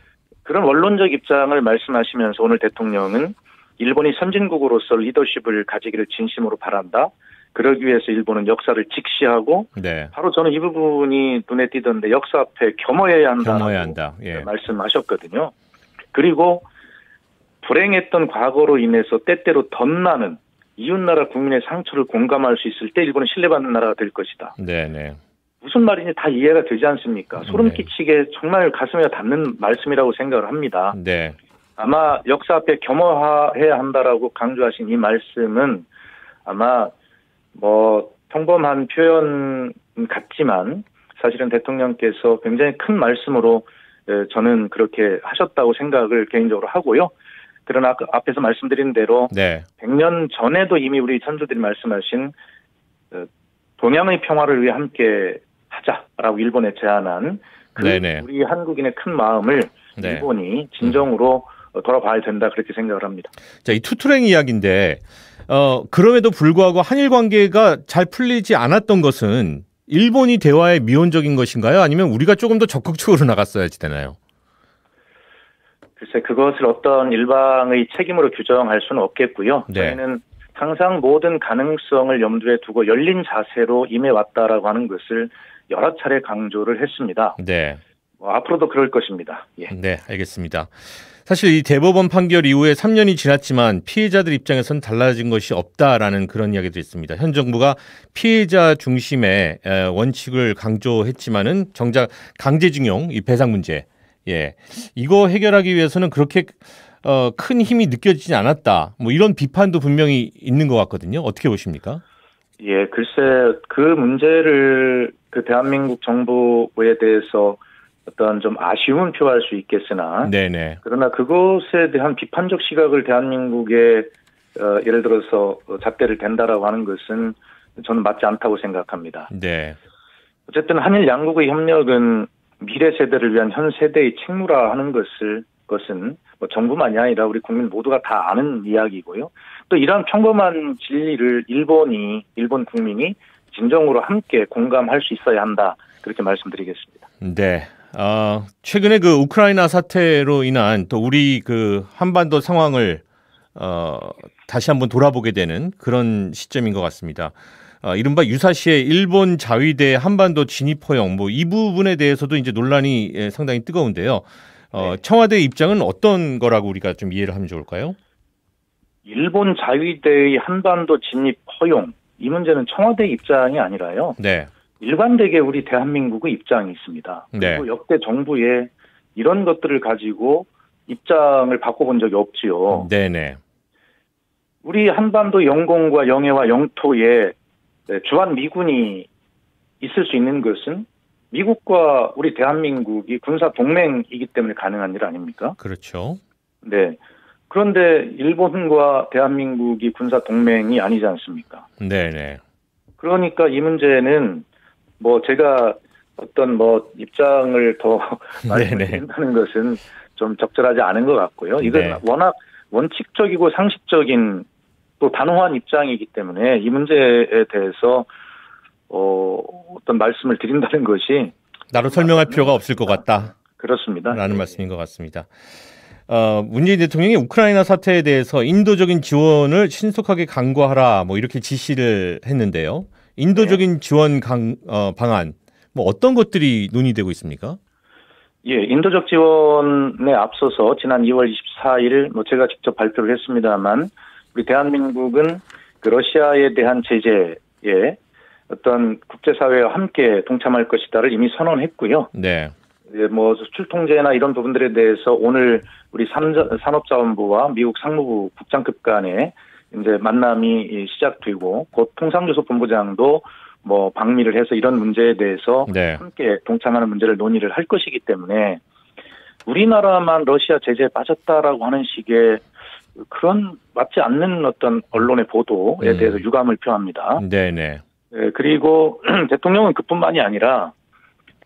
그런 원론적 입장을 말씀하시면서 오늘 대통령은 일본이 선진국으로서 리더십을 가지기를 진심으로 바란다. 그러기 위해서 일본은 역사를 직시하고 네. 바로 저는 이 부분이 눈에 띄던데 역사 앞에 겸허해야 한다. 겸허해야 한다. 예. 말씀하셨거든요. 그리고 불행했던 과거로 인해서 때때로 덧나는 이웃나라 국민의 상처를 공감할 수 있을 때 일본은 신뢰받는 나라가 될 것이다. 네네. 무슨 말인지 다 이해가 되지 않습니까? 소름 네. 끼치게 정말 가슴에 닿는 말씀이라고 생각을 합니다. 네. 아마 역사 앞에 겸허해야 한다라고 강조하신 이 말씀은 아마 평범한 표현 같지만 사실은 대통령께서 굉장히 큰 말씀으로 저는 그렇게 하셨다고 생각을 개인적으로 하고요. 그러나 앞에서 말씀드린 대로 네. 100년 전에도 이미 우리 선조들이 말씀하신 동양의 평화를 위해 함께 하자라고 일본에 제안한 우리 한국인의 큰 마음을 네. 일본이 진정으로 돌아봐야 된다 그렇게 생각을 합니다. 자, 이 투트랙 이야기인데 그럼에도 불구하고 한일 관계가 잘 풀리지 않았던 것은 일본이 대화에 미온적인 것인가요? 아니면 우리가 조금 더 적극적으로 나갔어야지 되나요? 글쎄 그것을 어떤 일방의 책임으로 규정할 수는 없겠고요. 네. 저희는 항상 모든 가능성을 염두에 두고 열린 자세로 임해왔다라고 하는 것을 여러 차례 강조를 했습니다. 네. 앞으로도 그럴 것입니다. 예. 네, 알겠습니다. 사실 이 대법원 판결 이후에 3년이 지났지만 피해자들 입장에서는 달라진 것이 없다라는 그런 이야기도 있습니다. 현 정부가 피해자 중심의 원칙을 강조했지만은 정작 강제징용 이 배상 문제 예, 이거 해결하기 위해서는 그렇게 큰 힘이 느껴지지 않았다. 뭐 이런 비판도 분명히 있는 것 같거든요. 어떻게 보십니까? 예, 글쎄 그 문제를 그 대한민국 정부에 대해서 어떤 좀 아쉬움은 표할 수 있겠으나, 네네. 그러나 그것에 대한 비판적 시각을 대한민국에 예를 들어서 잣대를 댄다라고 하는 것은 저는 맞지 않다고 생각합니다. 네. 어쨌든 한일 양국의 협력은 미래 세대를 위한 현 세대의 책무라 하는 것은 뭐 정부만이 아니라 우리 국민 모두가 다 아는 이야기고요. 또 이러한 평범한 진리를 일본 국민이 진정으로 함께 공감할 수 있어야 한다. 그렇게 말씀드리겠습니다. 네. 최근에 그 우크라이나 사태로 인한 또 우리 그 한반도 상황을 다시 한번 돌아보게 되는 그런 시점인 것 같습니다. 이른바 유사시의 일본 자위대 한반도 진입 허용, 뭐 이 부분에 대해서도 이제 논란이 상당히 뜨거운데요. 네. 청와대 입장은 어떤 거라고 우리가 좀 이해를 하면 좋을까요? 일본 자위대의 한반도 진입 허용, 이 문제는 청와대 입장이 아니라요. 네. 일관되게 우리 대한민국의 입장이 있습니다. 네. 그리고 역대 정부에 이런 것들을 가지고 입장을 바꿔본 적이 없지요. 네네. 우리 한반도 영공과 영해와 영토에 주한 미군이 있을 수 있는 것은 미국과 우리 대한민국이 군사 동맹이기 때문에 가능한 일 아닙니까? 그렇죠. 네. 그런데 일본과 대한민국이 군사 동맹이 아니지 않습니까? 네네. 그러니까 이 문제는 뭐 제가 어떤 뭐 입장을 더 말씀드린다는 것은 좀 적절하지 않은 것 같고요. 이건 네. 워낙 원칙적이고 상식적인 또 단호한 입장이기 때문에 이 문제에 대해서 어떤 말씀을 드린다는 것이 나로 설명할 필요가 없을 것 같다. 그렇습니다. 라는 말씀인 것 같습니다. 문재인 대통령이 우크라이나 사태에 대해서 인도적인 지원을 신속하게 강구하라 뭐 이렇게 지시를 했는데요. 인도적인 지원 방안 뭐 어떤 것들이 논의되고 있습니까? 예, 인도적 지원에 앞서서 지난 2월 24일 뭐 제가 직접 발표를 했습니다만 우리 대한민국은 그 러시아에 대한 제재에 어떤 국제사회와 함께 동참할 것이다를 이미 선언했고요. 네. 예, 뭐 수출 통제나 이런 부분들에 대해서 오늘 우리 산업자원부와 미국 상무부 국장급 간에 이제 만남이 시작되고 곧 통상교섭본부장도 뭐 방미를 해서 이런 문제에 대해서 네. 함께 동참하는 문제를 논의를 할 것이기 때문에 우리나라만 러시아 제재에 빠졌다라고 하는 식의 그런 맞지 않는 어떤 언론의 보도에 대해서 유감을 표합니다. 네네. 예, 그리고 대통령은 그뿐만이 아니라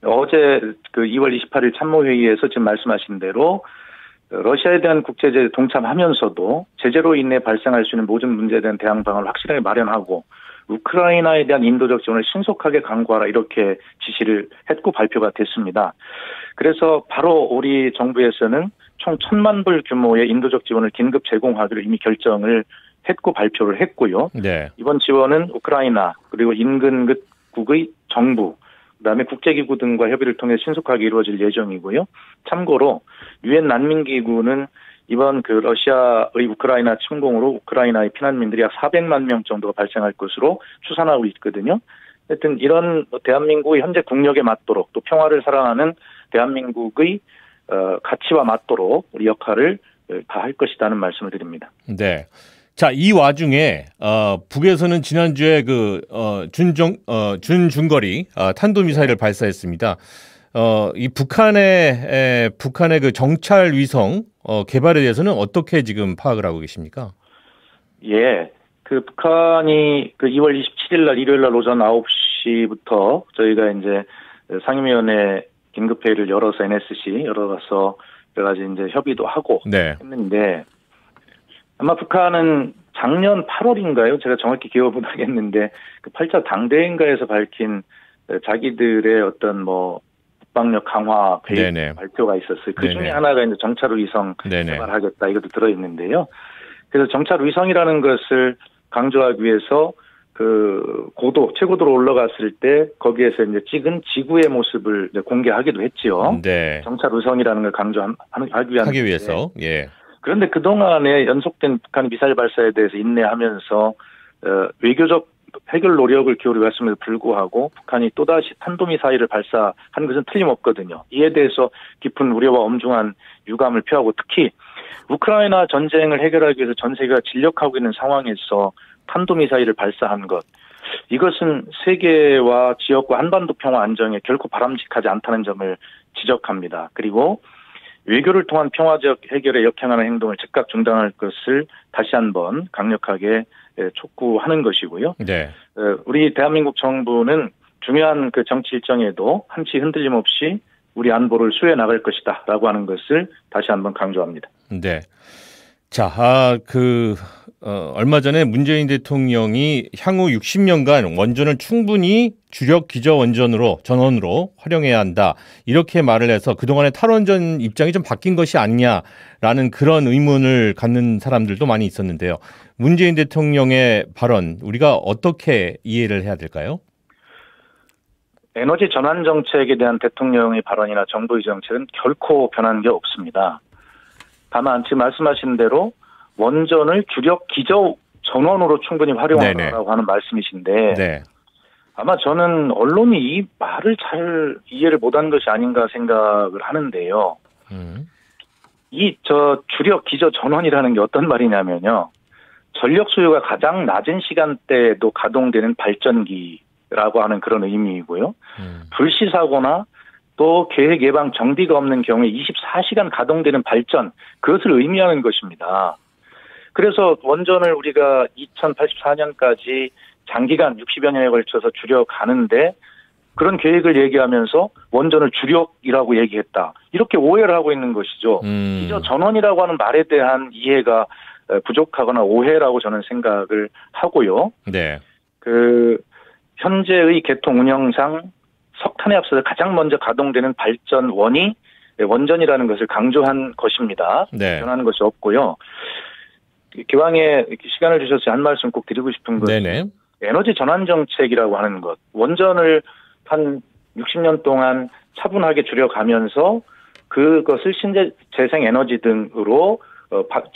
어제 그 2월 28일 참모회의에서 지금 말씀하신 대로 러시아에 대한 국제제재 동참하면서도 제재로 인해 발생할 수 있는 모든 문제에 대한 대응 방안을 확실하게 마련하고 우크라이나에 대한 인도적 지원을 신속하게 강구하라 이렇게 지시를 했고 발표가 됐습니다. 그래서 바로 우리 정부에서는 총 1,000만 불 규모의 인도적 지원을 긴급 제공하기로 이미 결정을 했고 발표를 했고요. 네. 이번 지원은 우크라이나 그리고 인근국의 정부 그다음에 국제기구 등과 협의를 통해 신속하게 이루어질 예정이고요. 참고로 유엔 난민기구는 이번 그 러시아의 우크라이나 침공으로 우크라이나의 피난민들이 약 400만 명 정도가 발생할 것으로 추산하고 있거든요. 하여튼 이런 대한민국의 현재 국력에 맞도록 또 평화를 사랑하는 대한민국의 가치와 맞도록 우리 역할을 다할 것이라는 말씀을 드립니다. 네. 자, 이 와중에 북에서는 지난주에 그 준중거리 탄도미사일을 발사했습니다. 이 북한의 그 정찰 위성 개발에 대해서는 어떻게 지금 파악을 하고 계십니까? 예, 그 북한이 그 2월 27일 날 일요일 날 오전 9시부터 저희가 이제 상임위원회 긴급회의를 열어서 NSC 열어서 여러 가지 이제 협의도 하고 네. 했는데 아마 북한은 작년 8월인가요? 제가 정확히 기억을 못 하겠는데 그 8차 당대회인가에서 밝힌 자기들의 어떤 뭐 국방력 강화 계획 네네. 발표가 있었어요. 그 중에 네네. 하나가 이제 정찰 위성 네네. 개발하겠다 이것도 들어있는데요. 그래서 정찰 위성이라는 것을 강조하기 위해서 그 최고도로 올라갔을 때 거기에서 이제 찍은 지구의 모습을 이제 공개하기도 했지요. 네. 정찰 위성이라는 걸 강조하기 위해서. 예. 그런데 그동안에 연속된 북한의 미사일 발사에 대해서 인내하면서 외교적 해결 노력을 기울여왔음에도 불구하고 북한이 또다시 탄도미사일을 발사한 것은 틀림없거든요. 이에 대해서 깊은 우려와 엄중한 유감을 표하고 특히 우크라이나 전쟁을 해결하기 위해서 전 세계가 진력하고 있는 상황에서 탄도미사일을 발사한 것, 이것은 세계와 지역과 한반도 평화 안정에 결코 바람직하지 않다는 점을 지적합니다. 그리고 외교를 통한 평화적 해결에 역행하는 행동을 즉각 중단할 것을 다시 한번 강력하게 촉구하는 것이고요. 네. 우리 대한민국 정부는 중요한 그 정치 일정에도 한치 흔들림 없이 우리 안보를 수호해 나갈 것이다라고 하는 것을 다시 한번 강조합니다. 네. 자, 얼마 전에 문재인 대통령이 향후 60년간 원전을 충분히 주력 기저 전원으로 활용해야 한다. 이렇게 말을 해서 그동안의 탈원전 입장이 좀 바뀐 것이 아니냐라는 그런 의문을 갖는 사람들도 많이 있었는데요. 문재인 대통령의 발언, 우리가 어떻게 이해를 해야 될까요? 에너지 전환 정책에 대한 대통령의 발언이나 정부의 정책은 결코 변한 게 없습니다. 다만 지금 말씀하신 대로 원전을 주력 기저 전원으로 충분히 활용하라고 하는 말씀이신데 네. 아마 저는 언론이 이 말을 잘 이해를 못한 것이 아닌가 생각을 하는데요. 주력 기저 전원이라는 게 어떤 말이냐면요. 전력 수요가 가장 낮은 시간대에도 가동되는 발전기라고 하는 그런 의미이고요. 불시 사고나 또 계획 예방 정비가 없는 경우에 24시간 가동되는 발전, 그것을 의미하는 것입니다. 그래서 원전을 우리가 2084년까지 장기간 60여 년에 걸쳐서 줄여가는데 그런 계획을 얘기하면서 원전을 주력이라고 얘기했다. 이렇게 오해를 하고 있는 것이죠. 기저 전원이라고 하는 말에 대한 이해가 부족하거나 오해라고 저는 생각을 하고요. 네. 현재의 개통 운영상 석탄에 앞서서 가장 먼저 가동되는 발전원이 원전이라는 것을 강조한 것입니다. 네. 변하는 것이 없고요. 기왕에 시간을 주셔서 한 말씀 꼭 드리고 싶은 것은 네네. 에너지 전환 정책이라고 하는 것, 원전을 한 60년 동안 차분하게 줄여가면서 그것을 신재생 에너지 등으로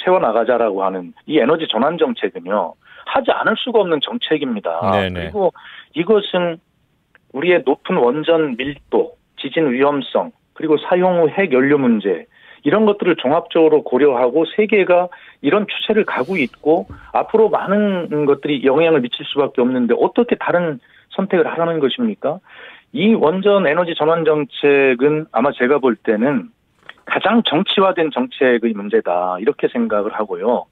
채워나가자라고 하는 이 에너지 전환 정책은요, 하지 않을 수가 없는 정책입니다. 네네. 그리고 이것은 우리의 높은 원전 밀도, 지진 위험성, 그리고 사용 후 핵 연료 문제, 이런 것들을 종합적으로 고려하고 세계가 이런 추세를 가고 있고 앞으로 많은 것들이 영향을 미칠 수밖에 없는데 어떻게 다른 선택을 하라는 것입니까? 이 원전 에너지 전환 정책은 아마 제가 볼 때는 가장 정치화된 정책의 문제다, 이렇게 생각을 하고요.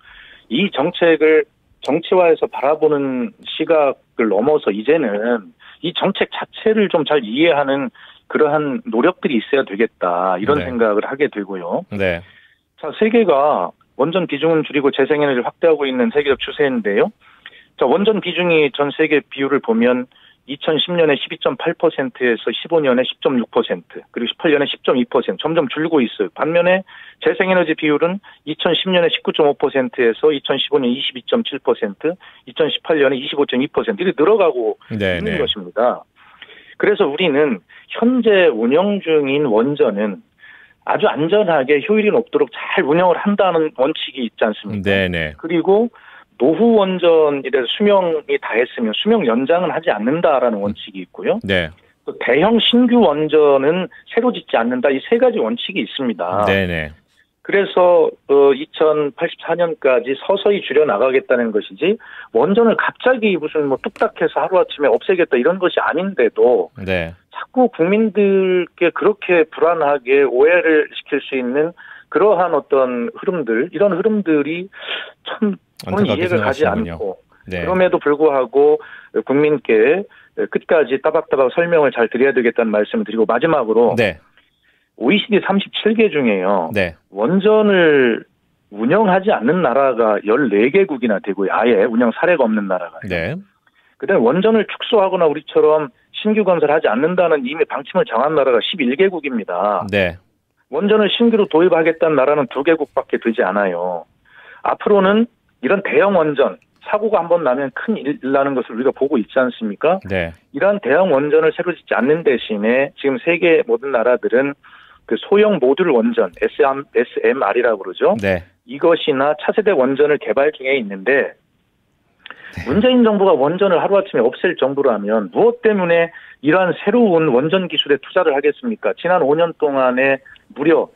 이 정책을 정치화해서 바라보는 시각을 넘어서 이제는 이 정책 자체를 좀 잘 이해하는 그러한 노력들이 있어야 되겠다, 이런 네. 생각을 하게 되고요. 네. 자, 세계가 원전 비중은 줄이고 재생에너지를 확대하고 있는 세계적 추세인데요. 자, 원전 비중이 전 세계 비율을 보면 2010년에 12.8%에서 15년에 10.6%, 그리고 18년에 10.2% 점점 줄고 있어요. 반면에 재생에너지 비율은 2010년에 19.5%에서 2015년 22.7%, 2018년에 25.2% 이렇게 늘어가고 네네. 있는 것입니다. 그래서 우리는 현재 운영 중인 원전은 아주 안전하게 효율이 높도록 잘 운영을 한다는 원칙이 있지 않습니까? 네네. 그리고 노후 원전이라서 수명이 다했으면 수명 연장은 하지 않는다라는 원칙이 있고요. 네. 또 대형 신규 원전은 새로 짓지 않는다, 이 세 가지 원칙이 있습니다. 네네. 그래서 2084년까지 서서히 줄여 나가겠다는 것이지 원전을 갑자기 무슨 뚝딱해서 하루아침에 없애겠다 이런 것이 아닌데도 네. 자꾸 국민들께 그렇게 불안하게 오해를 시킬 수 있는 그러한 어떤 흐름들, 이런 흐름들이 참 저는 이해가 가지 않고 네. 그럼에도 불구하고 국민께 끝까지 따박따박 설명을 잘 드려야 되겠다는 말씀을 드리고 마지막으로 네. OECD 37개 중에요. 네. 원전을 운영하지 않는 나라가 14개국이나 되고요. 아예 운영 사례가 없는 나라가. 네. 그다음에 원전을 축소하거나 우리처럼 신규 건설하지 않는다는 이미 방침을 정한 나라가 11개국입니다. 네. 원전을 신규로 도입하겠다는 나라는 2개국밖에 되지 않아요. 앞으로는 이런 대형 원전, 사고가 한번 나면 큰일 나는 것을 우리가 보고 있지 않습니까? 네. 이러한 대형 원전을 새로 짓지 않는 대신에 지금 세계 모든 나라들은 그 소형 모듈 원전, SMR이라고 그러죠. 네. 이것이나 차세대 원전을 개발 중에 있는데 문재인 정부가 원전을 하루아침에 없앨 정도라면 무엇 때문에 이러한 새로운 원전 기술에 투자를 하겠습니까? 지난 5년 동안에 무려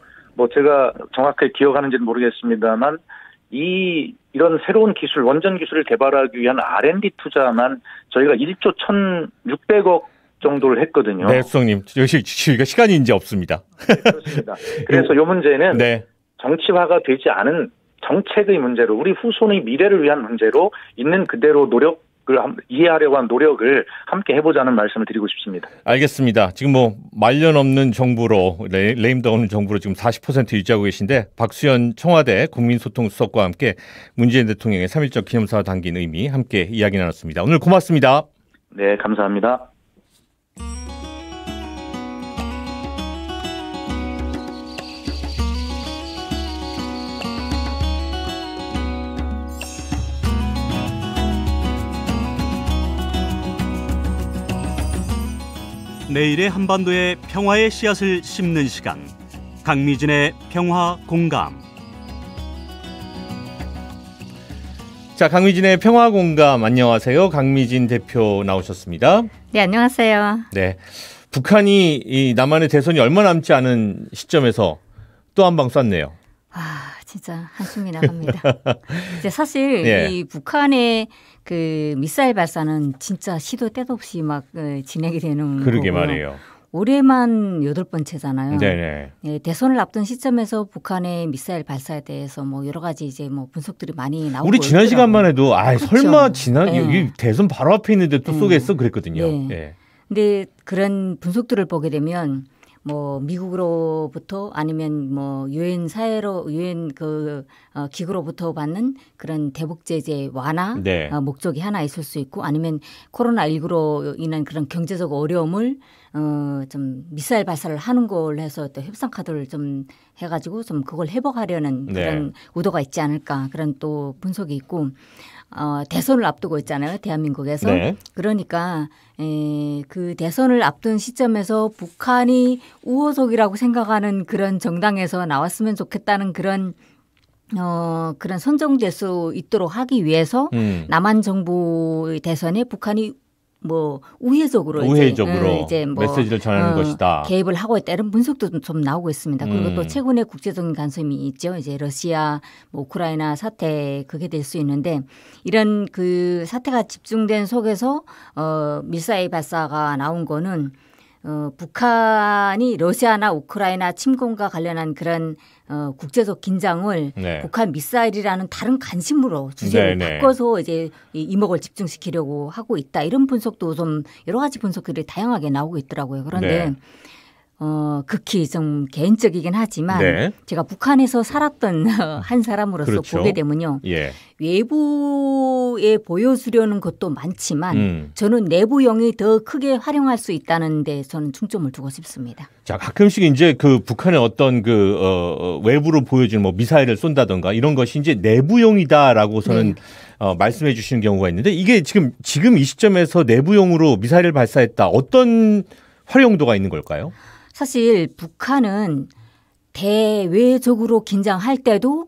제가 정확하게 기억하는지는 모르겠습니다만 이런 새로운 기술, 원전 기술을 개발하기 위한 R&D 투자만 저희가 1조 1,600억 정도를 했거든요. 네, 수석님. 저희가 시간이 이제 없습니다. 네, 그렇습니다. 그래서 이 문제는 네. 정치화가 되지 않은 정책의 문제로 우리 후손의 미래를 위한 문제로 있는 그대로 노력을 이해하려고 한 노력을 함께 해보자는 말씀을 드리고 싶습니다. 알겠습니다. 지금 말년 없는 정부로 레임도 없는 정부로 지금 40% 유지하고 계신데 박수현 청와대 국민소통수석과 함께 문재인 대통령의 3.1절 기념사와 담긴 의미 함께 이야기 나눴습니다. 오늘 고맙습니다. 네, 감사합니다. 내일의 한반도의 평화의 씨앗을 심는 시간, 강미진의 평화 공감. 자, 강미진의 평화 공감 안녕하세요. 강미진 대표 나오셨습니다. 네, 안녕하세요. 네, 북한이 이 남한의 대선이 얼마 남지 않은 시점에서 또 한 방 쐈네요. 진짜 한숨이 나갑니다. 이제 사실 예. 이 북한의 그 미사일 발사는 진짜 시도 때도 없이 막 진행이 되는 그러게 거고요. 말이에요. 올해만 8번째잖아요. 네네. 예, 대선을 앞둔 시점에서 북한의 미사일 발사에 대해서 여러 가지 이제 분석들이 많이 나오고 우리 지난 있더라고요. 시간만 해도 그렇죠. 설마 지난 예. 여기 대선 바로 앞에 있는데 또 쏘겠어 그랬거든요. 네. 예. 근데 그런 분석들을 보게 되면 미국으로부터 아니면 유엔 기구로부터 받는 그런 대북 제재 완화 네. 목적이 하나 있을 수 있고 아니면 코로나19로 인한 그런 경제적 어려움을 좀 미사일 발사를 하는 걸 해서 또 협상 카드를 좀 해가지고 좀 그걸 회복하려는 그런 네. 의도가 있지 않을까 그런 또 분석이 있고 대선을 앞두고 있잖아요. 대한민국에서. 네. 그러니까 그 대선을 앞둔 시점에서 북한이 우호적이라고 생각하는 그런 정당에서 나왔으면 좋겠다는 그런 선정될 수 있도록 하기 위해서 남한 정부의 대선에 북한이 우회적으로 이제 메시지를 전하는 것이다. 개입을 하고 있다 이런 분석도 좀 나오고 있습니다. 그리고 또 최근에 국제적인 간섭이 있죠. 이제 러시아, 우크라이나 사태 그게 될 수 있는데 이런 그 사태가 집중된 속에서 미사일 발사가 나온 거는 북한이 러시아나 우크라이나 침공과 관련한 그런 국제적 긴장을 네. 북한 미사일이라는 다른 관심으로 주제를 네네. 바꿔서 이제 이목을 집중시키려고 하고 있다. 이런 분석도 좀 여러 가지 분석들이 다양하게 나오고 있더라고요. 그런데 네. 극히 좀 개인적이긴 하지만 네. 제가 북한에서 살았던 한 사람으로서 그렇죠. 보게 되면요. 예. 외부에 보여주려는 것도 많지만 저는 내부용이 더 크게 활용할 수 있다는 데 저는 중점을 두고 싶습니다. 자, 가끔씩 이제 그 북한의 어떤 외부로 보여주는 미사일을 쏜다던가 이런 것이 이제 내부용이다라고서는 네. 말씀해 주시는 경우가 있는데 이게 지금 이 시점에서 내부용으로 미사일을 발사했다. 어떤 활용도가 있는 걸까요? 사실 북한은 대외적으로 긴장할 때도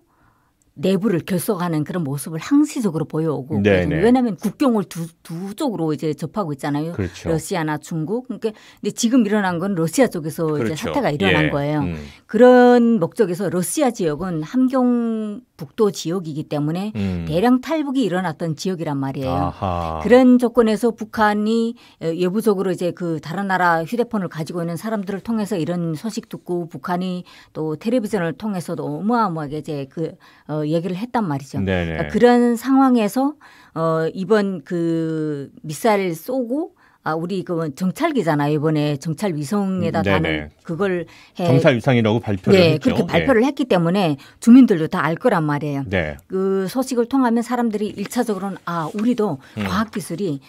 내부를 결속하는 그런 모습을 항시적으로 보여오고 왜냐하면 국경을 두 쪽으로 이제 접하고 있잖아요. 그렇죠. 러시아나 중국. 그러니까 근데 지금 일어난 건 러시아 쪽에서 그렇죠. 이제 사태가 일어난 예. 거예요. 그런 목적에서 러시아 지역은 함경북도 지역이기 때문에 대량 탈북이 일어났던 지역이란 말이에요. 아하. 그런 조건에서 북한이 외부적으로 이제 그 다른 나라 휴대폰을 가지고 있는 사람들을 통해서 이런 소식 듣고 북한이 또 텔레비전을 통해서도 어마어마하게 이제 얘기를 했단 말이죠. 그러니까 그런 상황에서 이번 그 미사일 쏘고 우리 그 정찰기잖아요. 이번에 정찰 위성에다 다는 그걸 정찰 위성이라고 발표를 했죠. 그렇게 발표를 했기 때문에 주민들도 다 알 거란 말이에요. 네. 그 소식을 통하면 사람들이 1차적으로는 우리도 과학기술이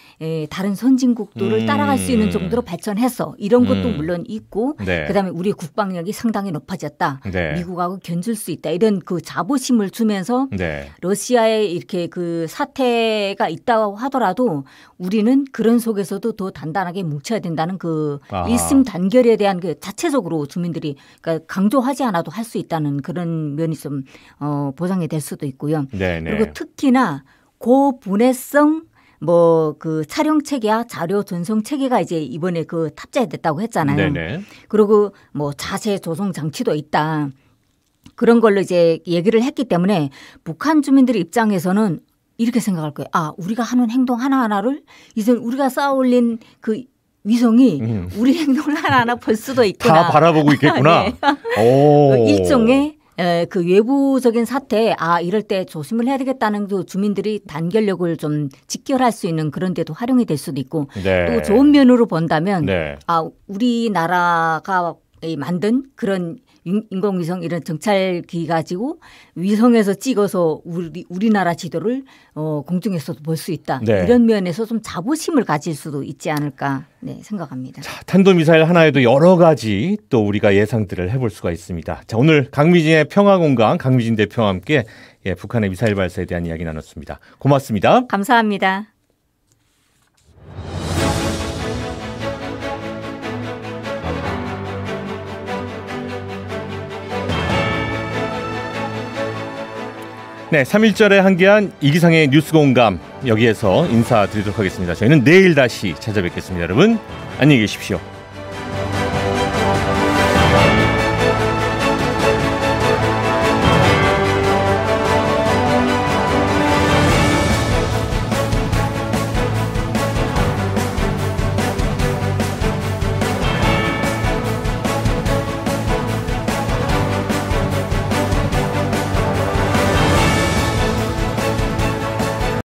다른 선진국들을 따라갈 수 있는 정도로 발전했어. 이런 것도 물론 있고 그다음에 우리의 국방력이 상당히 높아졌다. 미국하고 견줄 수 있다. 이런 그 자부심을 주면서 러시아에 이렇게 그 사태가 있다고 하더라도 우리는 그런 속에서도 더 단단하게 뭉쳐야 된다는 그 일심단결에 대한 그 자체적으로 주민들이 그러니까 강조하지 않아도 할 수 있다는 그런 면이 좀 보장이 될 수도 있고요. 그리고 특히나 고분해성 뭐 그 촬영 체계와 자료 전송 체계가 이제 이번에 그 탑재됐다고 했잖아요. 네네. 그리고 뭐 자세 조성 장치도 있다. 그런 걸로 이제 얘기를 했기 때문에 북한 주민들 입장에서는 이렇게 생각할 거예요. 아, 우리가 하는 행동 하나하나를 이제 우리가 쌓아올린 그 위성이 우리 행동을 하나하나 볼 수도 있구나. 다 바라보고 있겠구나. 네. 오. 일종의 그 외부적인 사태에 이럴 때 조심을 해야 되겠다는 그 주민들이 단결력을 좀 직결할 수 있는 그런 데도 활용이 될 수도 있고 네. 또 좋은 면으로 본다면 네. 우리나라가 만든 그런 인공위성 이런 정찰기 가지고 위성에서 찍어서 우리나라 지도를 공중에서도 볼 수 있다. 네. 이런 면에서 좀 자부심을 가질 수도 있지 않을까 생각합니다. 자, 탄도미사일 하나에도 여러 가지 또 우리가 예상들을 해볼 수가 있습니다. 자, 오늘 강미진의 평화공감 강미진 대표와 함께 북한의 미사일 발사에 대한 이야기 나눴습니다. 고맙습니다. 감사합니다. 네, 3.1절에 함께한 이기상의 뉴스공감 여기에서 인사드리도록 하겠습니다. 저희는 내일 다시 찾아뵙겠습니다. 여러분 안녕히 계십시오.